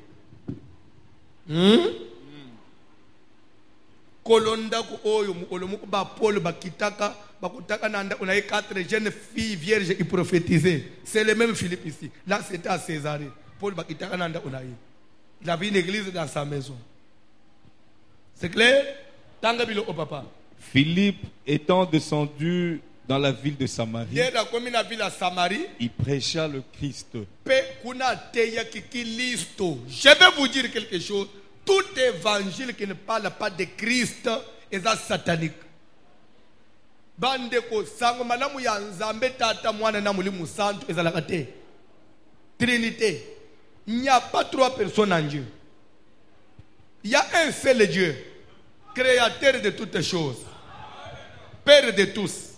Kolonda ko oyo olomuko ba Paul bakitaka bakutaka nanda on a 4 jeunes filles vierges qui prophétisaient. C'est le même Philippe ici. Là c'était à Césarée. Paul bakitaka nanda on a eu. Il avait une église dans sa maison. C'est clair? Tangabilo au papa. Philippe étant descendu dans la ville de Samarie, il prêcha le Christ. Je vais vous dire quelque chose. Tout évangile qui ne parle pas de Christ est satanique. Bandeko sango malamu ya nzambe tata mwana na mulimu santo ezalaka te. Trinité. Il n'y a pas 3 personnes en Dieu. Il y a un seul Dieu, créateur de toutes choses, Père de tous.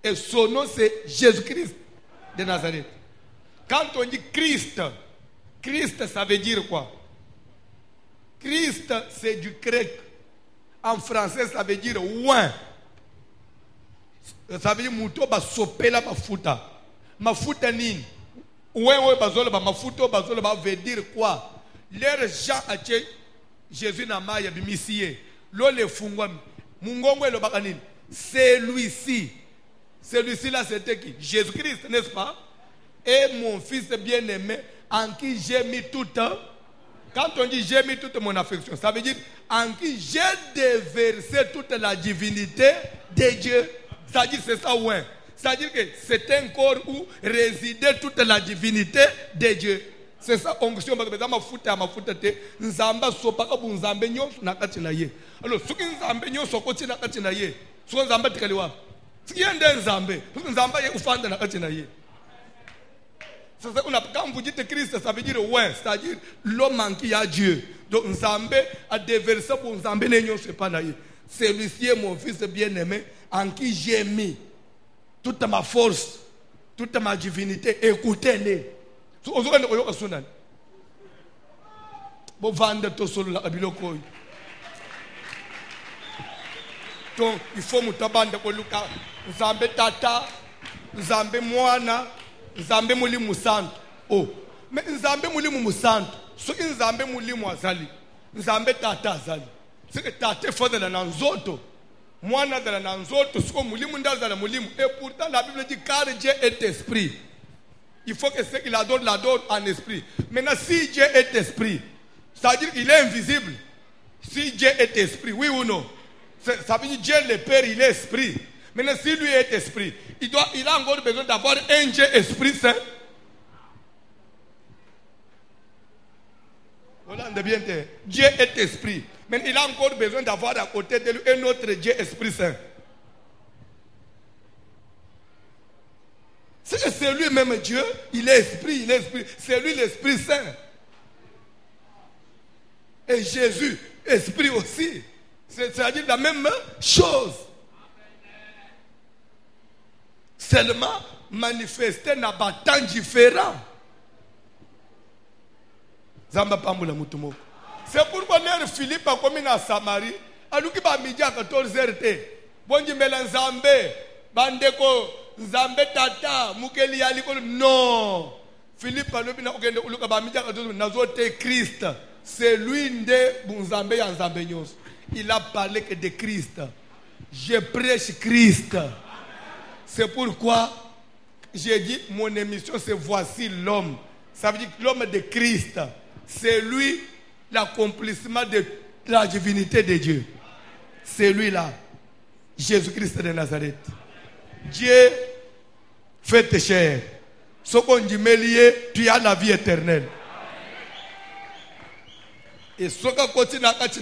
Et son nom c'est Jésus-Christ de Nazareth. Quand on dit Christ, Christ ça veut dire quoi? Christ c'est du grec. En français ça veut dire oin. Ça veut dire muto ba sopela mafuta. Mafuta nini? Oin bazolo ba mafuta bazolo ba veut dire quoi? Les gens a Jésus na maya bimisie. Lo le fungwa mungongo lo bakanini. Celui-ci là c'était qui? Jésus-Christ, n'est-ce pas? Et mon fils bien-aimé en qui j'ai mis tout. Quand on dit j'ai mis toute mon affection, ça veut dire en qui j'ai déversé toute la divinité de Dieu. C'est-à-dire c'est ça ouais. C'est-à-dire que c'est un corps où résidait toute la divinité de Dieu. C'est ça onction ba mafuta te nzamba sopaka bunzambe nyonso na kati na ye. Alors soki nzambe nyonso ko tina kati na ye. So nzamba tikali wapi? Siende nzambe. Nzamba ye ufanda na kati na ye. Quand vous dites Christ, ça veut dire ouais, c'est-à-dire l'homme en qui a Dieu. Donc nzambe a déversé pour nzambe n'enyo c'est pas na ye. Celui-ci est mon fils bien-aimé en qui j'ai mis toute ma force, toute ma divinité. Écoutez-les. Donc il faut mutabanda ko luka nzambe tata nzambe mwana nzambe mulimu santo. Oh mais nzambe mulimu musanto so nzambe mulimu azali nzambe tata azali c'est tata fodela na nzoto mwana dala na nzoto so mulimu ndazala mulimu. Et pourtant la Bible dit car Dieu est esprit. Il faut que ce qu'il adore l'adore en esprit. Maintenant si Dieu est esprit, c'est-à-dire qu'il est invisible. Si Dieu est esprit, oui ou non? Ça veut dire Dieu le Père, il est esprit. Maintenant, si lui est esprit, il a encore besoin d'avoir un Dieu esprit saint. Voilà, bien. Dieu est esprit. Mais il a encore besoin d'avoir à côté de lui un autre Dieu esprit saint. C'est lui-même Dieu, il est esprit, c'est lui l'Esprit Saint. Et Jésus, esprit aussi. C'est-à-dire la même chose. Seulement manifesté dans un temps différent. C'est pourquoi Philippe a commis à Samarie. Alors qu'il va midi à 14h. Bon Dieu, Nzambe, bandeko, Nzambe tata, mukeli yaliko. Non. Philippe a dit que Christ, c'est lui de Nzambe et Nzambe. Il a parlé que de Christ. Je prêche Christ. C'est pourquoi j'ai dit mon émission c'est Voici l'homme. Ça veut dire que l'homme de Christ, c'est lui l'accomplissement de la divinité de Dieu. C'est lui là, Jésus-Christ de Nazareth. Dieu fait chair. Ce qu'on dit lié, tu as la vie éternelle. Et ce qu'on continue à faire, c'est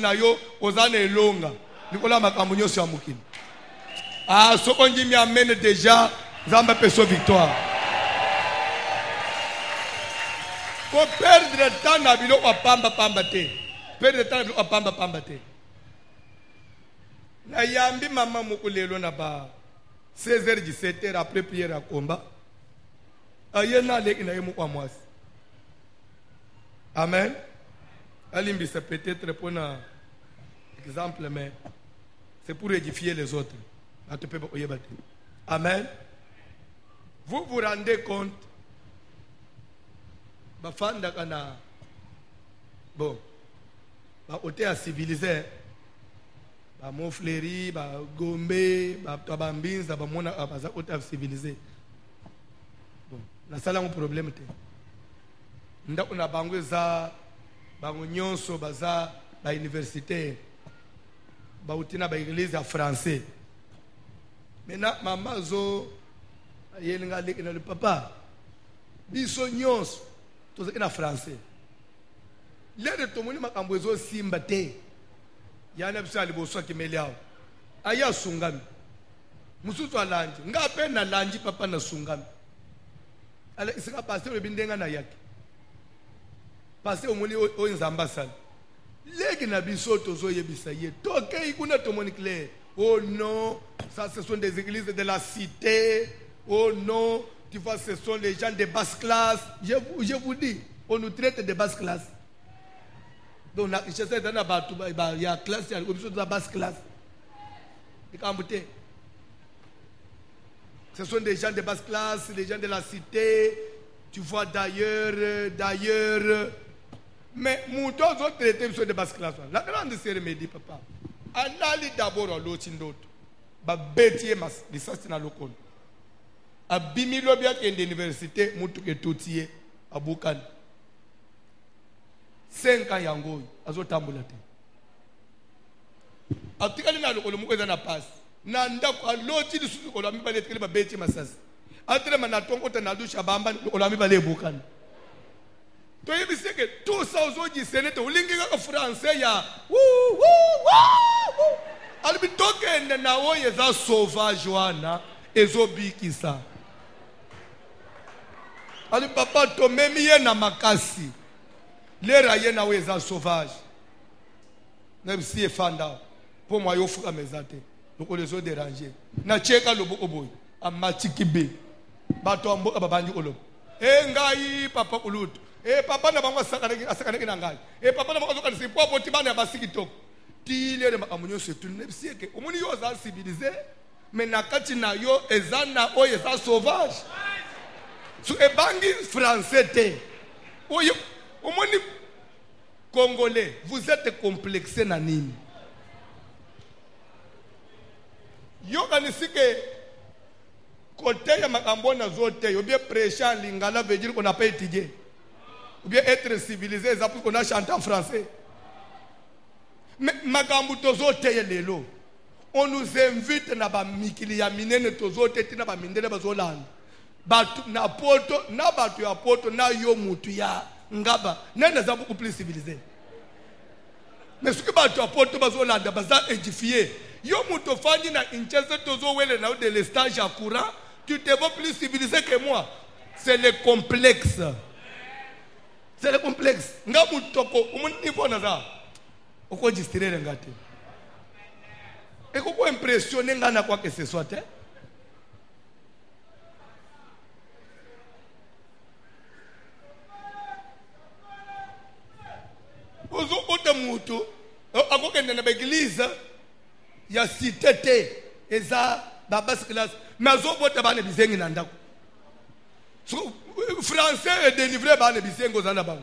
longa. Nicolas Makamunyo sur Moukin. Ah, ce qu'on dit m'amène déjà, Zamba Peso victoire. Faut perdre le temps na bilo wa pamba pamba te. Perdre le temps na bilo wa pamba pamba te. Na yambi mama mukulelo na ba 16h 17h après prière à combat. Ayena le ina yemu kwa mwasi. Amen. Alimbi c'est peut-être pour un exemple mais c'est pour édifier les autres. Amen. Vous vous rendez compte bafanda kana bon ba ote a civilisé ba mofleri ba gombe ba tabambinza ba mona abaza ote a civilisé bon na sala un problème te nda una bango za bango nyonso baza ba université ba utina ba église à français maintenant maman zo yelinga lekina le papa biso nyonso toza ina français lede tomoni makambo ezo simba te yana bisa liboso kimeliao aya sungami mususu alanji ngape na lanji papa na sungami ala isika pasteur ebindenga na yake pasteur omoni o nzamba sala leki na biso tozo yebisa ye toke ikuna tomoni clair. Oh non, ça ce sont des églises de la cité. Oh non, tu vois, ce sont les gens de basse classe. Je vous dis, on nous traite de basse classe. Donc, il y a classe, il y a de basse classe. Ce sont des gens de basse classe, les gens de la cité. Tu vois d'ailleurs. Mais nous autres traités de basse classe. La grande cérémonie, papa. Anali d'abord à l'autre d'autre. Ba bêtier mas lisasi na lokolo. Abimi lobia ke l'université mutu ke totiye abukani. 5 ans yango azo tambula te. Atikali na lokolo mukweza na pass. Na ndako aloti lisusu ko lami bale tikali ba bêtier masasi. Atre manatongo ta na dusha bamba ko lami bale bukani. To yebise ke tout ça ozoji senete ulingi ka français ya alibitoke na oye za sauvage wana ezobikisa ali papa to memi ye na makasi lera ye na oye za sauvage na bisi efanda pour moi yo fuka mezate donc les autres déranger na cheka lobo oboy amatikibe bato ambo babandi olobo ngai papa ulutu papa na bango asakana na ngai papa na bango kanisi po poti bana basiki toko tile le mamunyo setu nebisi ke omoni yo za civilisé mais na kati na yo ezana oyo za sauvage so ebangi français te oyo omoni congolais vous êtes complexé na nini yo kanisi ke côté ya makambo na zote yo bien prêcher en lingala veut dire qu'on n'a pas étudié ou bien être civilisé ça pour qu'on a chanté en français. Mais makambo tozote lelo on nous invite na ba mikili ya minene tozote tina ba mindele bazolanda batu na poto na batu ya poto na yo mutu ya ngaba nene za beaucoup plus civilisé mais ce que batu ya poto bazolanda baza édifié yo mutu fandi na incheze tozo wele na de l'estage à courant tu te vois plus civilisé que moi c'est le complexe. C'est le complexe. Nga mutoko umuni bona za. Oko distraire ngate. Eko ko impressionner ngana kwa que ce soit te. Ozo ota mutu akokende na église ya cité te eza ba basse classe mais azo bota bana bizengi na ndako. So français est délivré par les bisengo zana bango.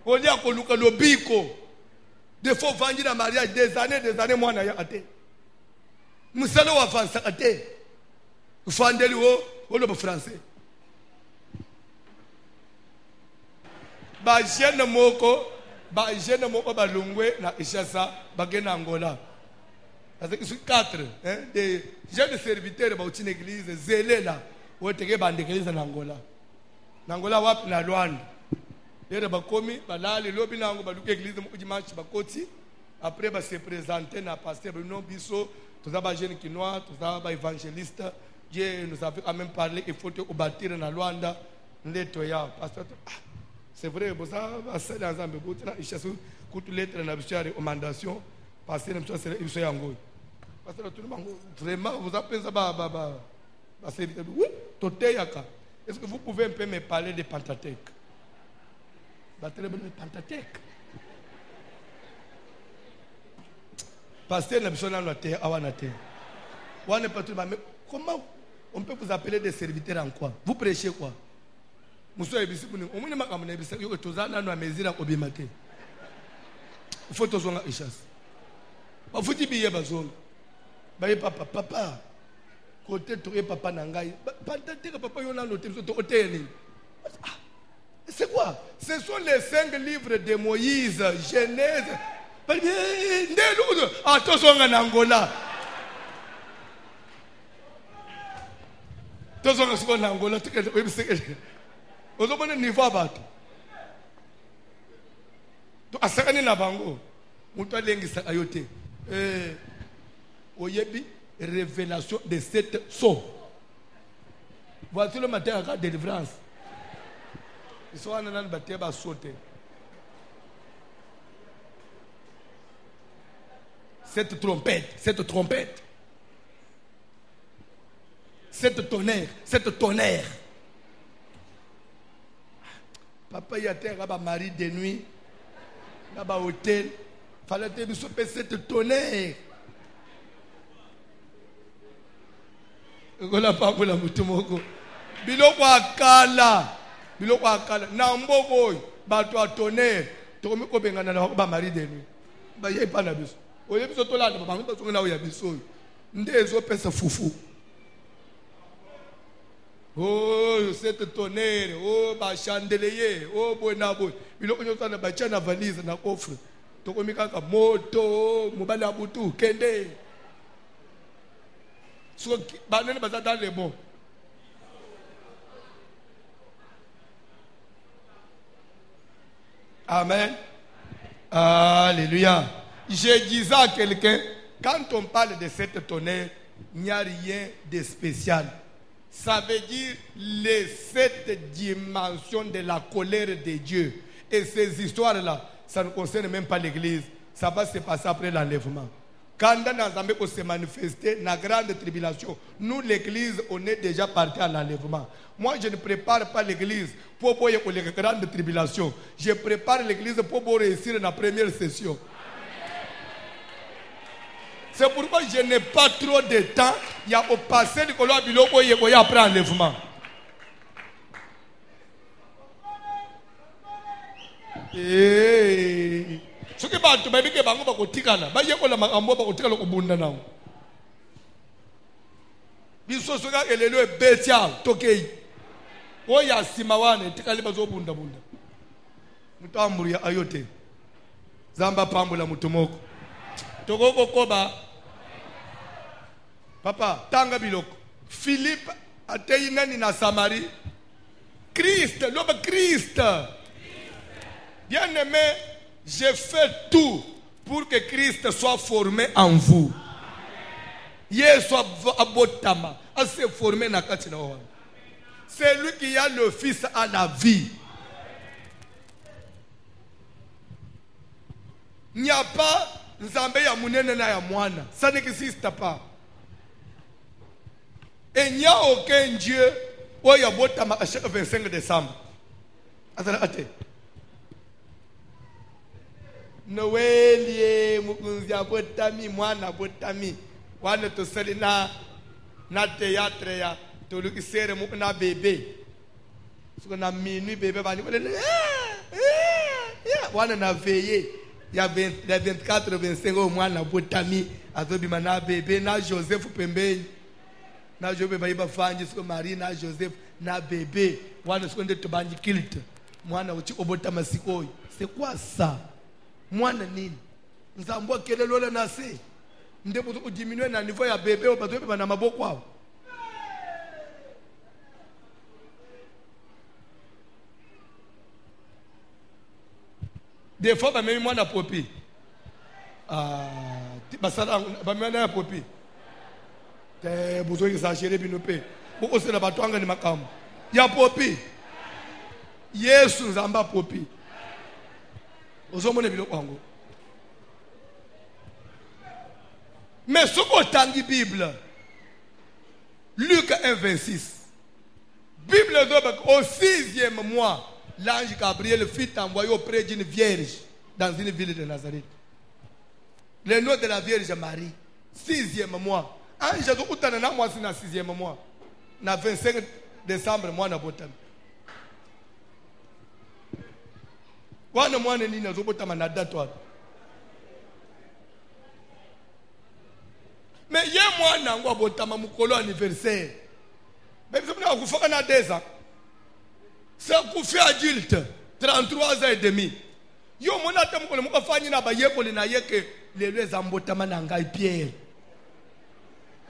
On y a koluka lobiko. Des fois vendre la mariage des années moi na ya ate. Musalo wa fansa ate. Fandeli o le français. Ba jeune moko balungwe na Ishasa bagena Angola. Parce que sur 4 des jeunes serviteurs dans une église zélé là où était bande église en Angola wapi na Luanda lero bakomi balali lobi nango baluka église mu dimanche bakoti après ba se présenter na pasteur non biso tous ba jeunes kinois tous ba évangélistes Dieu nous avait quand même parlé il faut te bâtir na Luanda Ndeto ya pasteur. C'est vrai, vous avez ensemble, vous avez chassé toute lettre na bichari recommandation passer na bichari c'est yango. Pasteur tout le monde vraiment vous appelez ça oui, toteyaka. Est-ce que vous pouvez un peu me parler de Pentateuque? Pentateuque. Pasteur na bichari na terre awana terre. Mais comment on peut vous appeler des serviteurs en quoi? Vous prêchez quoi? Monsieur Ebisi, on m'a dit que tu as un mesure à obimate. Il faut que tu sois richesse. Il faut que tu sois bazon. Papa, côté tu es papa nangai. Papa yon a noté sur ton hôtel. C'est quoi? Ce sont les 5 livres de Moïse, Genèse. Attention en Angola. Attention en Angola. Vous avez un niveau à battre. Donc, à ce moment-là, vous avez une révélation de cette sceau. Voici le matin à la délivrance. Ils sont en train de battre à sauter. Cette trompette, cette tonnerre. Papa y a terre à mari de nuit, là-bas hôtel, fallait te souper cette tonnerre. On n'a pas pour la moutumoko. Biloko akala, na mboko, bato a tonnerre, tokomi ko bengana na ba mari de nuit. Ba yé pas na biso. O yé biso to la ba bango to na o ya biso. Ndezo pesa fufu. Oh, cette tonnerre, oh, ba chandelier, oh, bonabo. Biloko nyoka na bacha na valise na coffre. Tokomi kaka moto, mobala butu, kende. So ba nene ba dans les bons. Amen. Alléluia. Je disais à quelqu'un, quand on parle de cette tonnerre, il n'y a rien de spécial. Ça veut dire les 7 dimensions de la colère de Dieu. Et ces histoires-là, ça ne concerne même pas l'église. Ça va se passer après l'enlèvement. Quand on se manifester dans la grande tribulation, nous l'église, on est déjà parti à l'enlèvement. Moi, je ne prépare pas l'église pour la grande tribulation. Je prépare l'église pour réussir dans la première session. C'est pourquoi je n'ai pas trop de temps. Il y a au passé de Koloa Biloko et après enlèvement. Ce qui va te dire que bango bako tikala, ba yeko la makambo bako tikala ko bunda nao. Biso soka elelo e betia tokei. Oya simawane tikali bazo bunda. Mutamburi ya ayote. Zamba pambula mutumoko. Tokoko koba. Papa, tanga biloko. Philippe atei nani na Samarie. Christ, l'homme Christ. Bien-aimé, je fais tout pour que Christ soit formé en vous. Yesu abotama, a se formé na katina wana. C'est lui qui a le fils à la vie. Il n'y a pas Nzambe ya munene na ya mwana. Ça n'existe pas. Et il n'y a aucun Dieu où il y a botama à chaque 25 décembre. Attends. Noël, mukunzi abotami, mwana botami. Wana to selina na théâtre ya to lukisere mukuna bébé. Suko na minuit bébé bani wana na veillé. Il y a 24, 25 au moins na botami azobima na bébé na Joseph pembeni. Na Joseph baiba fanji suko Marie na Joseph na bébé. Wana suko ndeto banji kilt. Mwana uchi obotama sikoi. C'est quoi ça? Mwana nini? Nzambo kelelo le nase. Ndebo to diminuer na niveau ya bébé o bato beba na maboko kwao. Des fois, même moi, na popi. Basala, na popi. Te besoin que ça chérie binopé. Beaucoup c'est la batouanga ni makam. Ya popi. Yesu nzamba popi. Ozomone biloko yango. Mais ce qu'on tangi Bible, Luc 1,26. Bible au 6e mois, l'ange Gabriel fut envoyé auprès d'une vierge dans une ville de Nazareth. Le nom de la vierge Marie, 6e mois. Ange Zokutanana, moi c'est dans 6e mois. Na 25 décembre, moi na botam. Wana mwana nini azobotama na date wapi? Mais ye mwana ngo abotama mukolo anniversaire. Mais vous savez kufaka na 2 ans. Ça kufi adulte 33 ans et demi. Yo mona tamukolo mukafanya na bayekoli na yeke lelo ezambotama na ngai Pierre.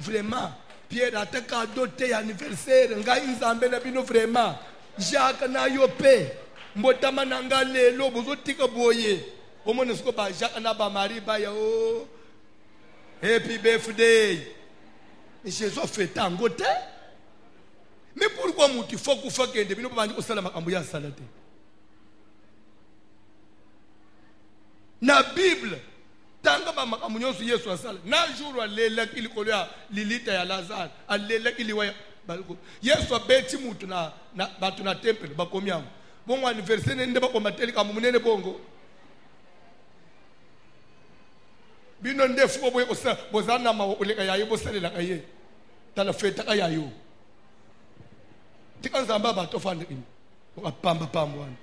Vraiment Pierre ataka doté anniversaire ngai nzambe na bino vraiment. Jacques na yo pe. Mbotama nanga lelo bozotika boye omone siko ba Jacques na ba Marie ba ya o happy birthday Jésus fait tango te. Mais pourquoi mutu faut ku fa kende bino ba nji osala makambo ya salate na Bible tanga ba makambo nyoso Yesu asala na jour alela kilikolo ya lilita ya Lazare alela kiliwa Yesu abeti mutu na batu na temple bakomiamo bongo anniversaire nende bakomateli ka munene bongo bino ndefu boye kosa bozana ma oleka yayo bosalela kaye tala feta kayayo tikanzamba bato fande bino okapamba pambwana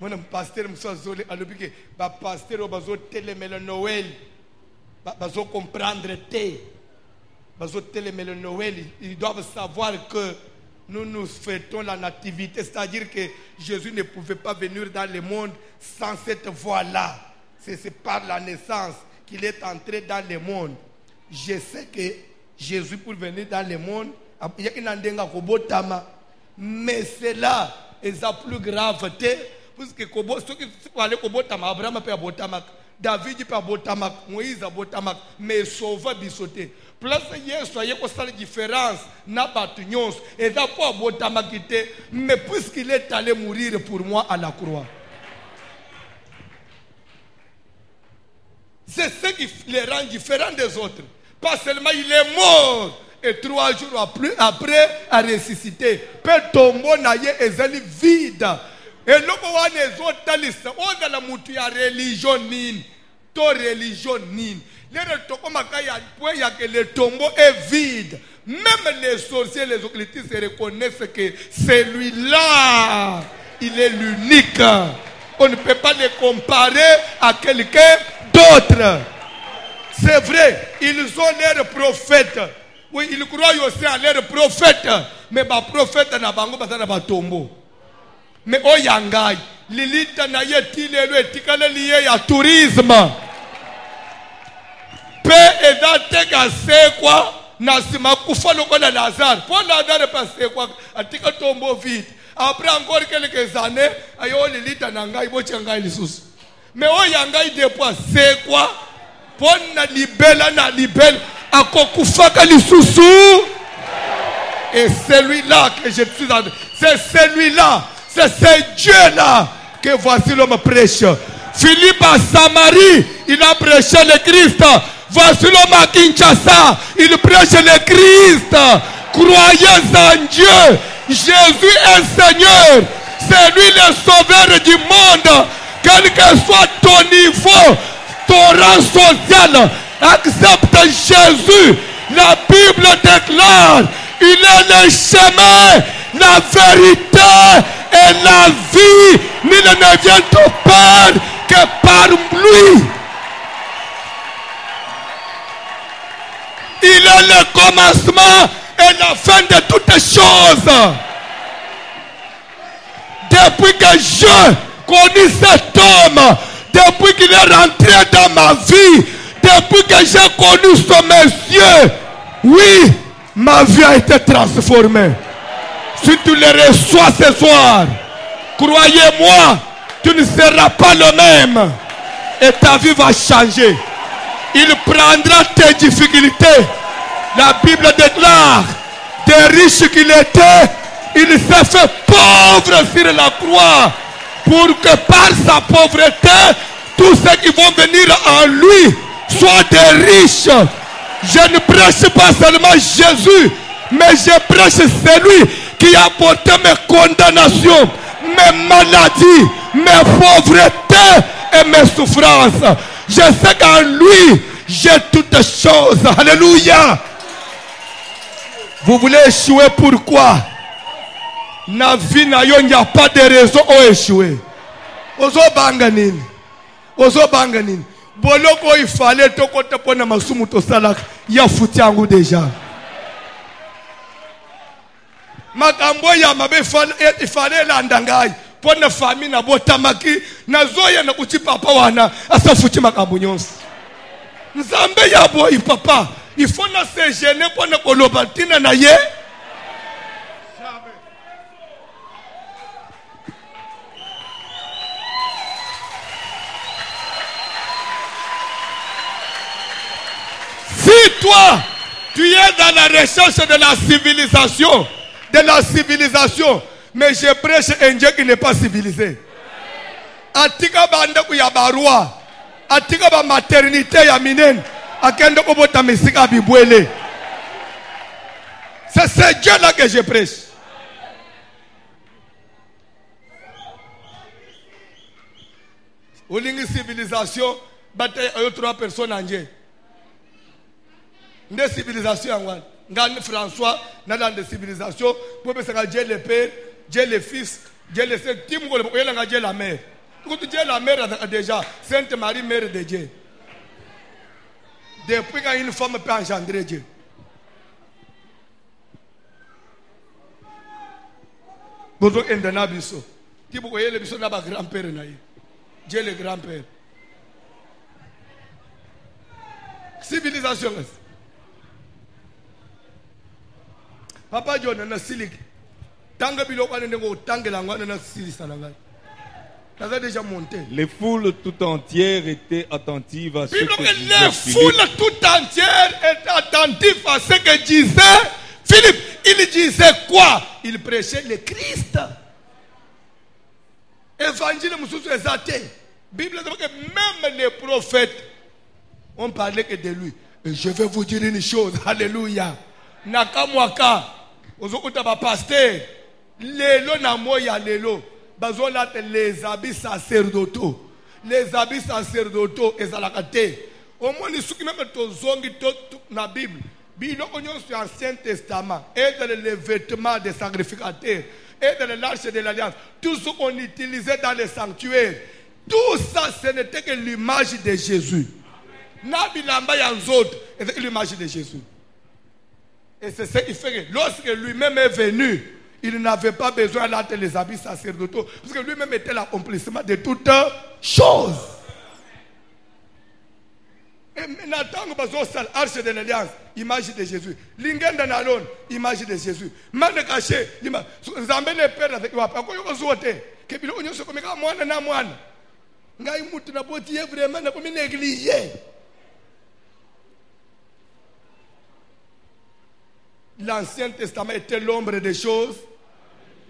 mona pasteur musazole alobike ba pasteur bazo telemela Noël bazo comprendre te bazo telemela Noël ils doivent savoir que nous fêtons la nativité, c'est-à-dire que Jésus ne pouvait pas venir dans le monde sans cette voie-là. C'est par la naissance qu'il est entré dans le monde. Je sais que Jésus, pour venir dans le monde, mais cela est la plus grave. Puisque Abraham peut abotama, David peut abotama, Moïse abotama, mais sauva bisoté. Place Yesu aye ko sala différence na batu nyonso et d'apo abotama kité, mais puisqu'il est allé mourir pour moi à la croix. C'est ce qui les rend différents des autres. Pas seulement il est mort et 3 jours après a ressuscité. Peut tomber na ye ezali vide. Et loko wane ezotalisa oza la mutu ya religion nini to religion nini lero toko makaya point ya que le tombeau est vide. Même les sorciers, les occultistes reconnaissent que celui-là il est l'unique. On ne peut pas le comparer à quelqu'un d'autre. C'est vrai, ils ont l'air prophètes. Oui, ils croient aussi à l'air prophète. Mais les prophètes n'a pas de tombeau. Mais au Yangai, l'élite n'a pas lié à tourisme. Pe edate ka sekwa na sima kufa loko na Lazare. Pour Lazare pas sekwa atika tombeau vide. Après encore quelques années, ayo l'élite na ngai bo tchangai lisusu. Mais au Yangai depuis sekwa pour na libela akokufa ka lisusu. Et celui-là que je suis en... C'est celui-là. C'est ce Dieu-là que voici l'homme prêche. Philippe à Samarie, il a prêché le Christ. Voici l'homme à Kinshasa, il prêche le Christ. Croyez en Dieu. Jésus est Seigneur. C'est lui le sauveur du monde. Quel que soit ton niveau, ton rang social, accepte Jésus. La Bible déclare, il est le chemin, la vérité et la vie. Nul ne vient au Père que par lui. Il est le commencement et la fin de toutes choses. Depuis que je connais cet homme, depuis qu'il est rentré dans ma vie, depuis que j'ai connu ce monsieur, oui, ma vie a été transformée. Si tu le reçois ce soir, croyez-moi, tu ne seras pas le même. Et ta vie va changer. Il prendra tes difficultés. La Bible déclare, des riches qu'il était, Il s'est fait pauvre sur la croix pour que par sa pauvreté, tous ceux qui vont venir en lui soient des riches. Je ne prêche pas seulement Jésus, mais je prêche celui qui a porté mes condamnations, mes maladies, mes pauvretés et mes souffrances. Je sais qu'en lui, j'ai toutes choses. Alléluia. Vous voulez échouer pourquoi? Na vie na yo, il n'y a pas de raison pour échouer. Ozo banganine. Ozo banganine. Boloko il fallait to kote pona masumu to salak. Ya futi yangu déjà. Makambo ya mabe il fallait landangai. Pona famille na botamaki. Na zoya na kuti papa wana. Asa futi makambo nyonsi. Nzambe ya boy papa. Il faut na se gêner pona kolobatina na ye. Si toi, tu es dans la recherche de la civilisation, mais je prêche un Dieu qui n'est pas civilisé. Atika banda ku ya barua, atika ba maternité ya minen, akende ko bota mesika bibwele. C'est ce Dieu là que je prêche. Olingi civilisation, bataille à 3 personnes en Dieu. Des civilisations, François, dans des civilisations, pour que Dieu le Père, Dieu le Fils, Dieu le Saint, Dieu la mère. Dieu la mère déjà, Sainte Marie, mère de Dieu. Depuis qu'une femme peut engendrer Dieu. Vous avez un abisso. Qui vous voyez le bisso n'a pas grand-père. Dieu le grand-père. Civilisation. Papa John na silik tanga biloko ane ngo tangela ngwana na silisa na ngai. Ça déjà monté. Les foules tout entières étaient attentives à ce que disait Philippe. Les foules tout entières étaient attentives à ce que disait Philippe. Il disait quoi? Il prêchait le Christ. Évangile mususu ezate. Bible dit que même les prophètes ont parlé que de lui. Et je vais vous dire une chose. Alléluia. Nakamwaka. Ozokuta ba pasteur lelo na moya lelo bazola les habits sacerdotaux ezalakate omoni suki même tozongi to na Bible biloko nyonso Ancien Testament et dans les vêtements des sacrificateurs et dans l'arche de l'alliance, tout ce qu'on utilisait dans les sanctuaires, tout ça ce n'était que l'image de Jésus. Nabilamba yanzot était l'image de Jésus. Et c'est ce qui fait que lorsque lui-même est venu, il n'avait pas besoin d'être les habits sacerdotaux, parce que lui-même était l'accomplissement de toutes choses. Et maintenant, l'arche de l'alliance, image de Jésus. Lingenda nalon, image de Jésus. Mande caché, image. Nzambe le père avec lui. Après quoi vous zote? Que bilo onyo se comme ça mwana na mwana. Ngai mutu na boti vraiment na comme négligé. L'Ancien Testament était l'ombre des choses.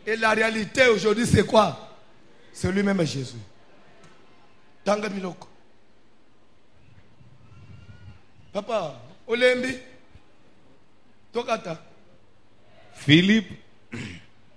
Et la réalité aujourd'hui, c'est quoi? C'est lui-même Jésus. Tanga biloko. Papa, Olembi, Tokata. Philippe,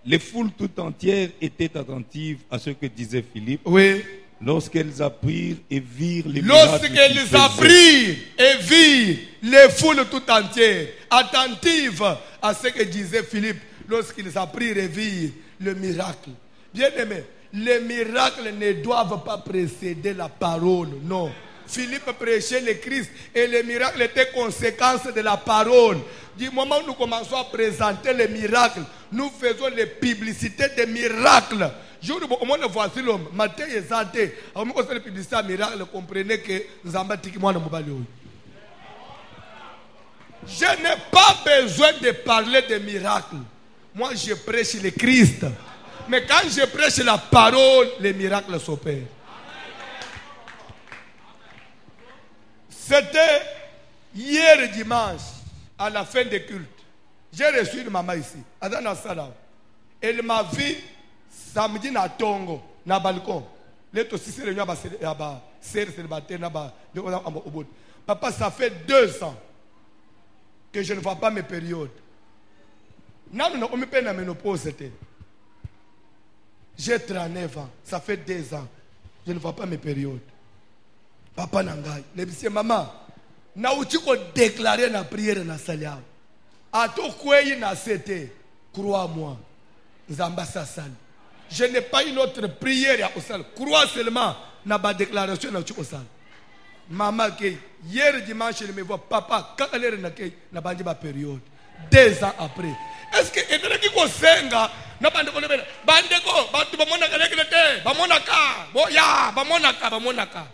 les foules tout entières étaient attentives à ce que disait Philippe. Oui. Lorsqu'elles apprirent et virent les miracles. Lorsqu'elles apprirent et virent les foules tout entières, attentives à ce que disait Philippe, lorsqu'ils apprirent et virent le miracle. Bien aimé, les miracles ne doivent pas précéder la parole, non. Philippe prêchait le Christ et les miracles étaient conséquences de la parole. Du moment où nous commençons à présenter les miracles, nous faisons les publicités des miracles. Je vous dis, voici l'homme. Matthieu et Zante, avant qu'on fasse les publicités à miracles, comprenez que nous avons dit que moi, je n'ai pas besoin de parler de miracles. Moi, je prêche le Christ. Mais quand je prêche la parole, les miracles s'opèrent. C'était hier dimanche, à la fin des cultes. J'ai reçu une maman ici, Adana Salam. Elle m'a vu samedi na tongo, na balcon. Là, aussi, c'est le célibataire. Papa, ça fait 2 ans que je ne vois pas mes périodes. On me paye la ménopause. J'ai 39 ans. Ça fait 2 ans. Je ne vois pas mes périodes. Papa Nangai. Les petits maman. Na uti ko déclarer na prière na salia. A to kwei na sete. Crois-moi. Nzamba sasal. Je n'ai pas une autre prière au sal. Crois seulement na ba déclaration na uti ko sal. Maman ke hier dimanche je me vois papa quand elle est na bandi ba période. 2 ans après. Est-ce que et qui ko senga na bande ko lebela bande ko ba tu ba mona ka lekete ba mona ka bo ya ba mona ka.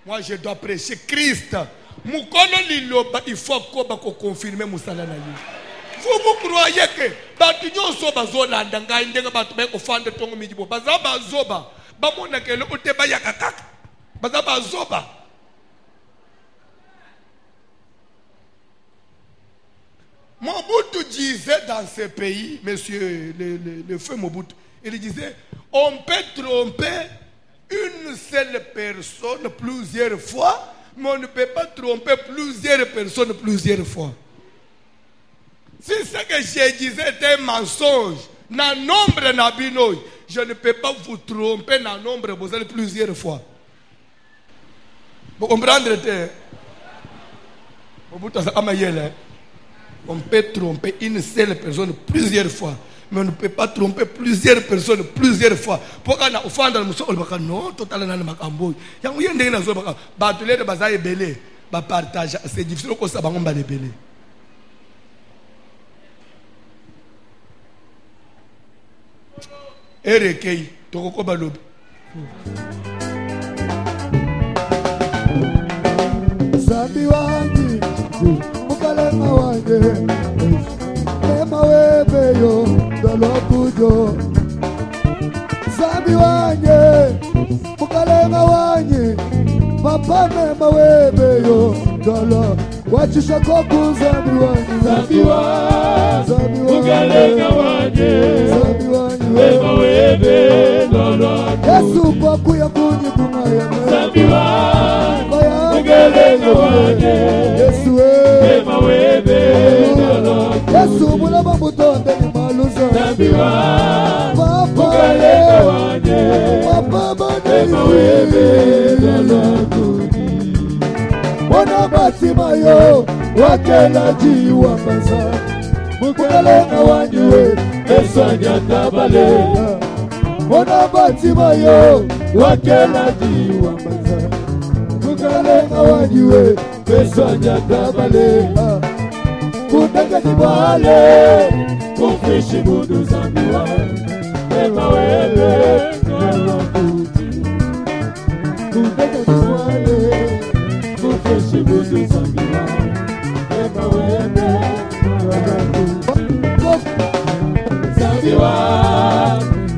Moi je dois prêcher Christ. Mukono liloba il faut ko confirmer musala na lui. Vous croyez que batu nyoso bazolanda ngai ndenga batu ba ko fande tongo mijibo bazaba zoba ba mona ke le oteba yakaka bazaba zoba. Mobutu disait dans ce pays, monsieur le feu Mobutu, il disait, on peut tromper une seule personne plusieurs fois, mais on ne peut pas tromper plusieurs personnes plusieurs fois. Si ce que je disais était un mensonge, dans le nombre nabinoï, je ne peux pas vous tromper dans le nombre vous allez plusieurs fois. Vous comprenez? Mobutu a amayele. On peut tromper une seule personne plusieurs fois, mais on ne peut pas tromper plusieurs personnes plusieurs fois. Pourquoi on a offert le non, totalement makambo. Il y a un ndenge na zo baka batulé de bazaye belé, ba partage, c'est difficile ko sa bango ba belé. Erekei toko balobi. Sabi wangi Mukalema wange Lema webe yo Dolo kujo Sabi wange Mukalema wange Papa mema webe yo Dolo Wachisha koku Sabi wange Sabi wange Mukalema wange Sabi wange Lema webe Dolo Yesu kwa kuya kunyi kumaya Sabi wange Yesu Ema webe Yesu mulaba mutonde ni maluza Papa Papa bane Ema webe Mwana batima yo Wakela jiwa maza Mukalenga wanjiwe Esanya tabale Mwana batima yo Wakela jiwa maza Mukalenga wanjiwe Esanya tabale Kundaka jibale Kufishi budu zambiwa Ema webe Kundaka jibale Kufishi budu zambiwa Ema webe Zambiwa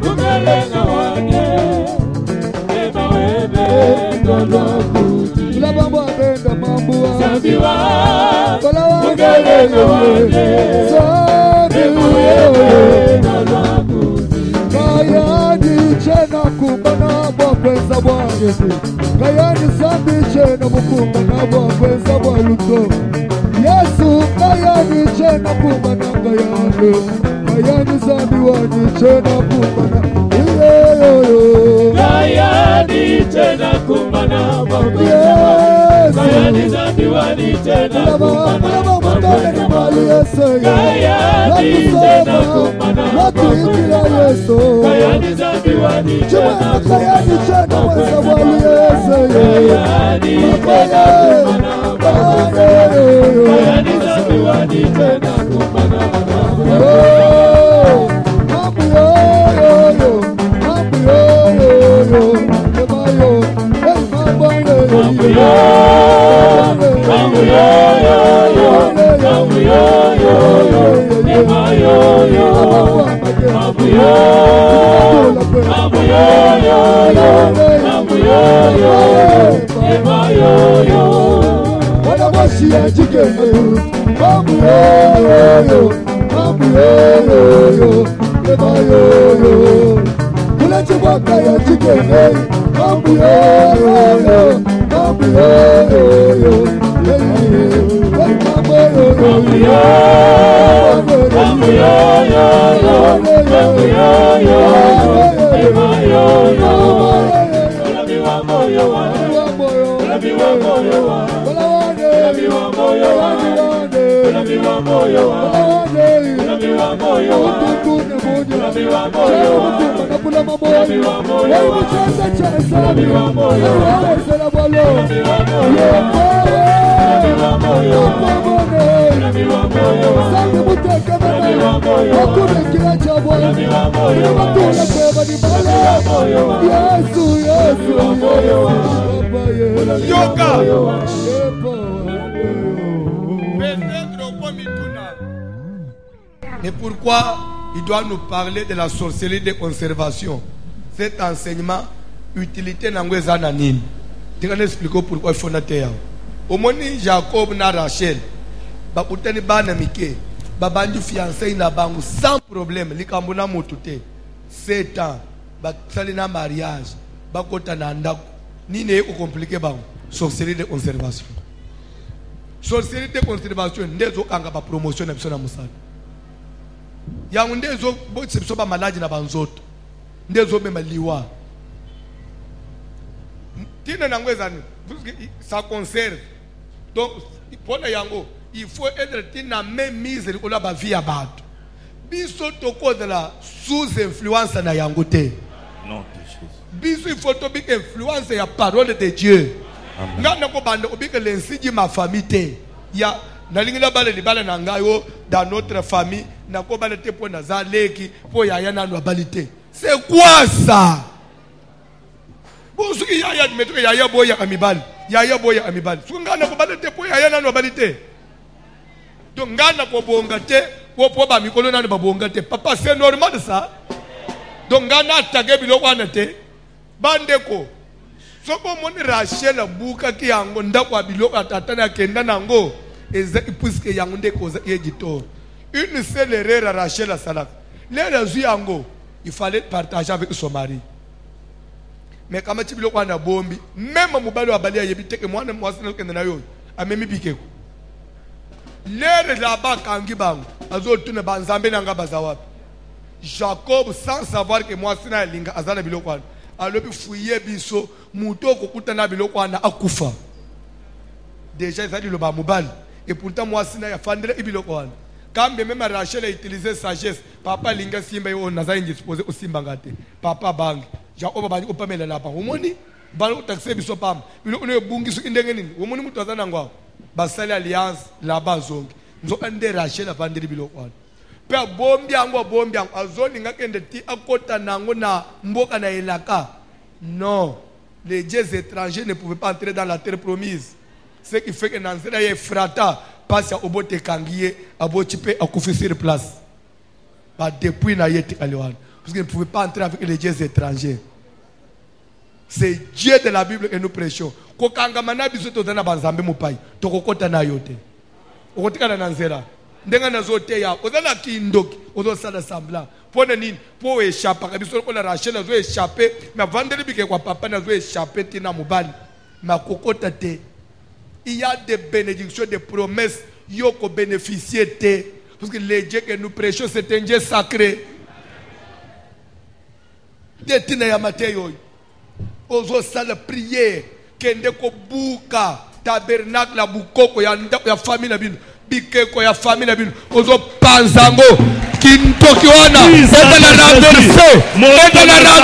Mukalenga wange Ema webe Dolokuti Labambo abenda mambua Zambiwa Kolawa Mukalenga wange Ema webe Dolokuti Kayani chena kumbana Bwakweza bwagezi Kayani sambi chena mukumbana Bwakweza bwaluto Yesu kayani chena kumbana Kayani Kayani sambi wani chena kumbana Kayani chena kumbana Kayani zambiwani chena kumbana Kayani chena kumbana Kayani zambiwani chena kumbana Kayani chena Kayani zambiwani chena kumbana Wana moshi ya jikene Mamu yo Et pourquoi il doit nous parler de la sorcellerie de conservation? Cet enseignement, utilité n'angweza nanine. Tu vas expliquer pourquoi il faut nater. Au moment Jacob na Rachel, bakutani bana mike, babandu fiancé na bangu sans problème, likambona motute. 7 ans, bakali na mariage, bakota na ndako. Nini eko compliqué bangu? Sorcellerie de conservation. Sorcellerie de conservation, ndezo kanga ba promotion na biso na musala. Yango ndezo bo biso ba maladi na banzoto. Ndezo mema liwa. Tina nangweza ni, ça conserve. Donc, pour les yango, il faut être tina même mise au la vie à battre. Biso toko de la sous-influence na yango te. Non, Jésus. Biso il faut to bi influence ya parole de Dieu. Ngana ko bande obi que l'insidi ma famille te. Ya nalingi la bale libala na ngayo dans notre famille na ko bale te po na zaleki po ya yana no balite. C'est quoi ça? Bon ce qui ya mettre ya boya amibal. Ya boya amibal. Su ngana ko bale te po ya yana no balite. Donc ngana ko bonga te po ba mikolo na ba bonga te. Papa c'est normal ça. Donc ngana tage biloko wana te. Bandeko soko moni Rachel buka ki yango ndako abiloko atatana kenda nango ezaki puisque yango ndeko yedito. Une seule erreur à Rachel à Salak. Les yango, il fallait partager avec son mari. Mais quand tu biloko na bombi, même mobali wa bali yebite ke mwana mwasi na kenda na yo, amemi bikeko. Les là-bas kangi bango, azo tuna banzambe nanga bazawapi. Jacob sans savoir que mwasi na linga azana biloko wana. Alors puis fouiller biso muto kokutana biloko wana akufa. Déjà ils a dit le ba mobile et pourtant moi sina ya fandre ibiloko wana. Quand même Rachel a utilisé sagesse, papa linga simba yo naza indisposé au simba ngate. Papa bang. Jacob bani opamela la ba. Omoni balo taxe biso pam. Biloko ne bungi so indenge nini. Omoni muto azana ngwa. Basali alliance la ba zongi. Nzo ande Rachel afandre biloko wana. Pe bombi yango azoli ngakende ti akota nango na mboka na elaka. Non, les dieux étrangers ne pouvaient pas entrer dans la terre promise. Ce qui fait que Nanzera est frata passe au bout de Kangié, à Botipe, à Koufi sur place. Depuis Nayeti Kaliwan. Parce qu'ils ne pouvaient pas entrer avec les dieux étrangers. C'est Dieu de la Bible que nous prêchons. Kokangamana bisoto dana banzambe mupai. Tokokota na yote. Okotika na Nanzera. Ndenga nazote ya ozala kindoki ozosala semblant pona nini po échapper kabiso ko la Rachel azo échapper na vandeli bike kwa papa nazo échapper tina mobali makokota te. Il y a des bénédictions, des promesses yoko bénéficier te parce que le Dieu que nous prêchons c'est un Dieu sacré. De tina ya Matthieu ozosala prière kende ko buka tabernacle la bukoko ya famille na bino bikeko ya famille na bino ozo panzango kintoki wana etala na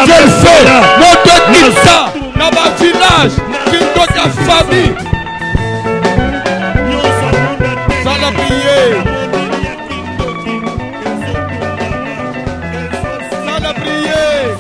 verse moto kitsa na ba village kintoki ya famille sala prier sala prier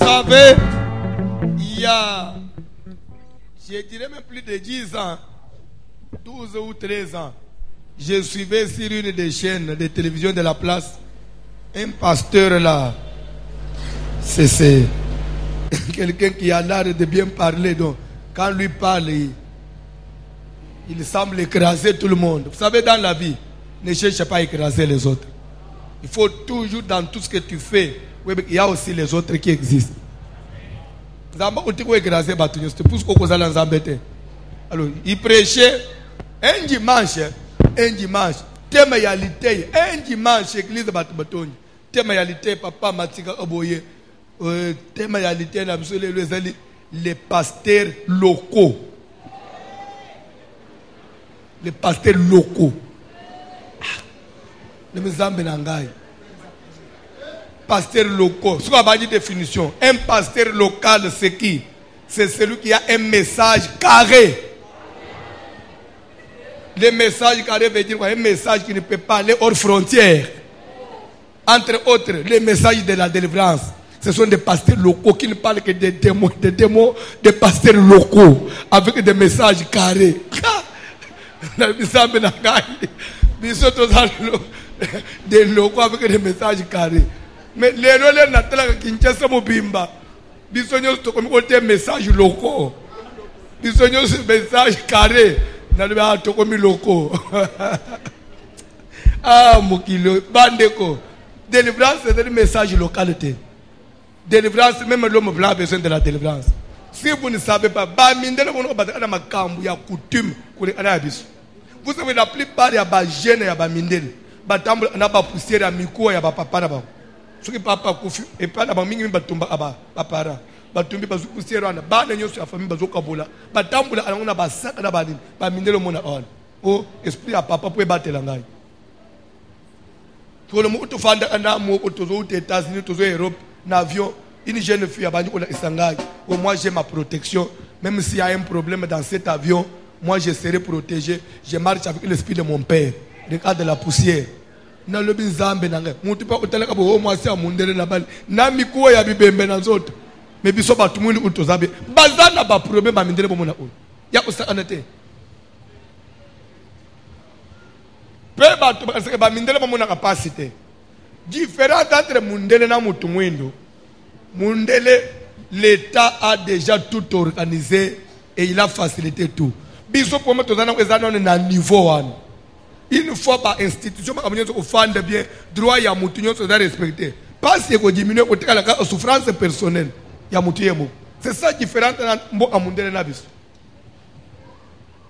savez, il y a, je dirais même plus de 10 ans, 12 ou 13 ans, je suivais sur une des chaînes de télévision de la place un pasteur là. C'est quelqu'un qui a l'air de bien parler. Donc, quand lui parle, il semble écraser tout le monde. Vous savez, dans la vie, ne cherche pas à écraser les autres. Il faut toujours, dans tout ce que tu fais, il y a aussi les autres qui existent. Alors, il prêchait un dimanche, thème réalité, un dimanche, église de Batoubatoni, thème réalité, papa Matika Oboye, thème réalité, les pasteurs locaux. Les pasteurs locaux. Les pasteurs locaux. Ce qu'on va dire définition. Un pasteur local, c'est qui? C'est celui qui a un message carré. Le message carré veut dire quoi? Un message qui ne peut pas aller hors frontières. Entre autres, les messages de la délivrance. Ce sont des pasteurs locaux qui ne parlent que des démons, des pasteurs locaux avec des messages carrés. Des locaux avec des messages carrés. Mais les relais n'attendent qu'à Kinshasa Mobimba. Bisognos to comme côté message locaux. Bisognos message carré. N'allez to comme locaux. Ah Mokilo, Bandeko. Délivrance c'est un message localité. Délivrance, même l'homme blanc a besoin de la délivrance. Si vous ne savez pas, vous savez la plupart des jeunes et des mindel, batambul na ba poussière ya mikuwa ya ba papa na ba. Soki papa kufi et pas na ba mingi batumba aba papara. Batumbi bazu poussière wana ba na nyoso ya famille bazo kabola. Batambula ana ba saka na ba nini ba mindelo mona on. Oh esprit ya papa pour batela ngai. Tout le monde fanda ana mo otozo aux États-Unis, tozo Europe, n'avion. Une jeune fille a dit moi j'ai ma protection. Même s'il y a un problème dans cet avion, moi je serai protégé. Je marche avec l'esprit de mon père. Regarde la poussière. Na lobi nzambe nanga. Mutu pa utalaka bo moi c'est amundele na bali. Na mikuwa ya bibembe na zote. Mais biso batu mwili utozabe. Bazana ba problème ba mindele bomona on. Ya usa anate. Pe batu ba mindele bomona capacité. Différent entre mundele na mutu mwindo. Mundele, l'État a déjà tout organisé et il a facilité tout. Biso pour mettre dans niveau one. Une fois par institution, on fait bien droit ya mutunyo se doit respecter. Pas si on diminue la souffrance personnelle. Ya mutuyemo. C'est ça différent dans mundele na biso.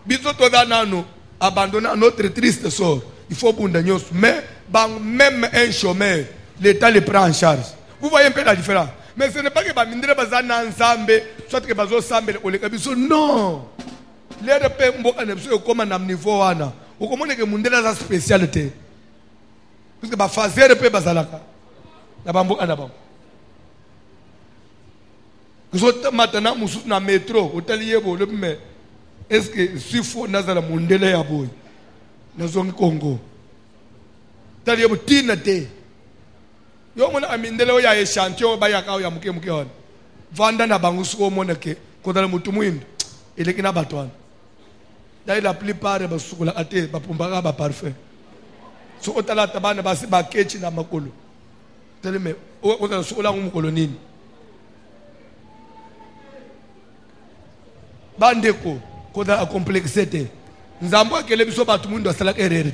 Biso to danano abandonner notre triste sort. Il faut bundanyos mais même un chômeur, l'État le prend en charge. Vous voyez un peu la différence. Mais ce n'est pas que Bamindre Bazana Nzambe, soit que Bazo Sambe, ou les Kabiso. Non. Les repères, on comme un niveau. On commande que Mundela a spécialité. Parce que ma phase repère Bazalaka. La Bambo Anabam. Nous sommes maintenant dans le métro, au Taliebo, le mais est-ce que si faut Nazala Mundela Yaboy, dans zone Congo, Taliebo Tinate. Yo mona amindele ya echantion ba ya ka ya muke muke on vanda na bangu so mona ke ko dala mutu mwindo ile kina batwana dai la plupart ba sukula ate ba pumbaka ba parfum so otala tabana ba si ba kechi na makolo teleme o dala sukula ngumukolo nini bandeko ko dala complexité nzambo akele biso batu mwindo asala erreur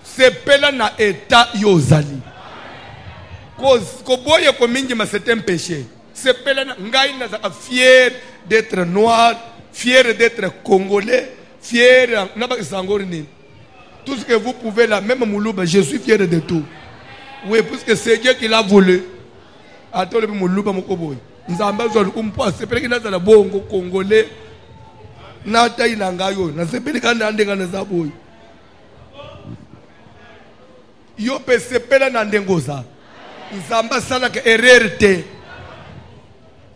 sepela na état yozali. C'est un péché. C'est fier d'être noir, fier d'être congolais, fier. Tout ce que vous pouvez là, même Moulouba, je suis fier de tout. Oui, puisque c'est Dieu qui l'a voulu. Attends le Moulouba Mokoboy. Nous avons besoin c'est pas qu'il a la bongo congolais. Nata inangayo, na sepeli kana ndenga na zaboy. Yo pe sepela na ndengoza. Nzamba sala ke erreur.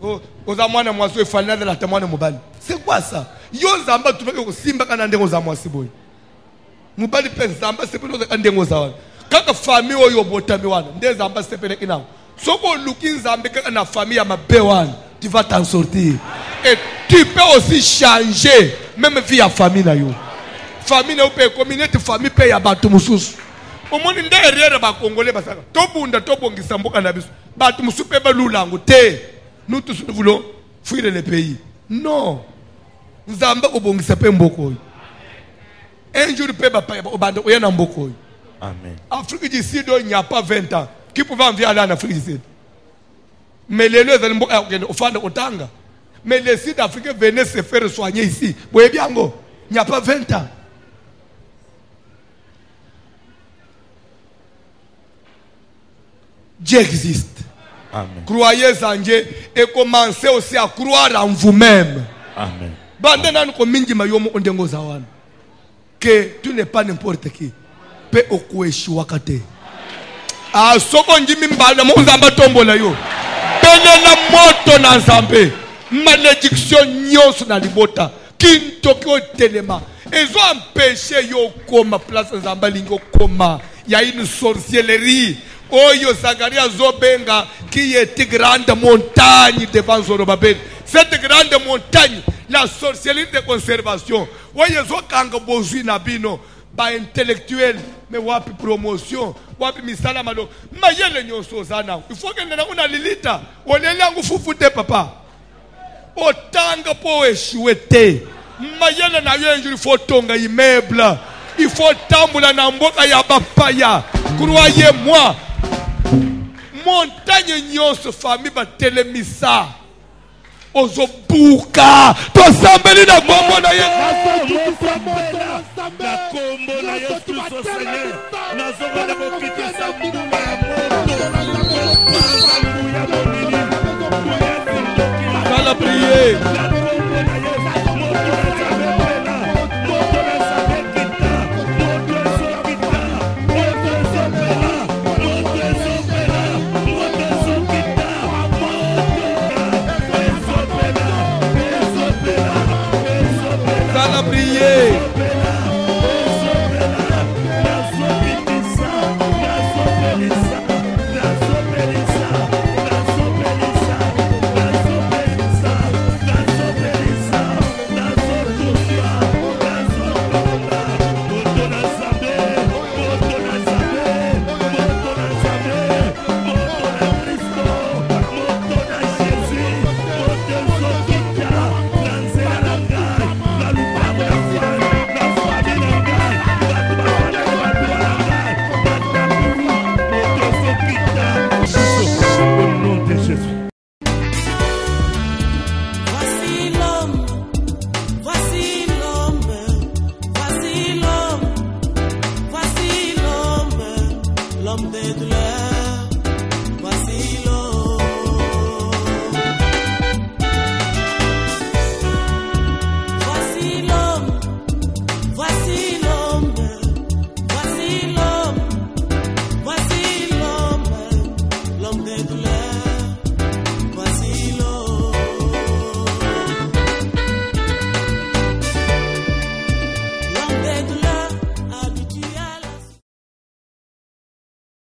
Oh, oza mwana mwaso efana de la tamwana mobali. C'est quoi ça? Yo nzamba tu veux que simba kana ndengo za mwasi boy. Mobali pe nzamba sepela ka ndengo za wana. Kaka famille oyo botami wana. Nde nzamba sepela kinango. Soko Lukinzambe na famille à ma Béwan, tu vas t'en sortir. Et tu peux aussi changer, même via famille. Famille na upe communauté famille pe ya batu mususu. Omoni nderere ba Congolais basaka. Tobunda tobongisa mboka na biso. Batu mususu pe balulango te. Nous tous nous voulons fuir le pays. Non. Nzamba obongisa pe mboko. Un jour pe ba pa obanda oyana mboko. Amen. Afrique du Sud, il n'y a pas 20 ans. Qui pouvait envier aller en Afrique du Sud? Mais les lieux de mais les Sud-Africains venaient se faire soigner ici. Vous voyez bien, il n'y a pas 20 ans. Dieu existe. Amen. Croyez en Dieu et commencez aussi à croire en vous-même. Amen. Que tu n'es pas n'importe qui. Pe okueshiwa kate. Ah, soko njimi mbana mo nzamba tombola yo. Belela moto na nzambe. Malédiction nyonso na libota. Kintoki o telema. Ezo empêché yo koma place nzamba lingo koma. Il y a une sorcellerie. Oyo Zacharia Zobenga qui est grande montagne devant Zorobabel. Cette grande montagne, la sorcellerie de conservation. Oyo zo kanga bozui na bino. Ba intellectuel mais wapi promotion wapi misala malo mayele nyoso sana il faut que nana una lilita olela ngufufute papa otanga po eshuete mayele na yo njuri fotonga immeuble il faut tambula na mboka ya bapaya croyez-moi montagne nyoso famille ba telemisa ozobuka tosambeli na bombo na ye na kombo na Yesu Seigneur nazonga bokitisa mbuma ya moto kala prier l'homme des douleurs.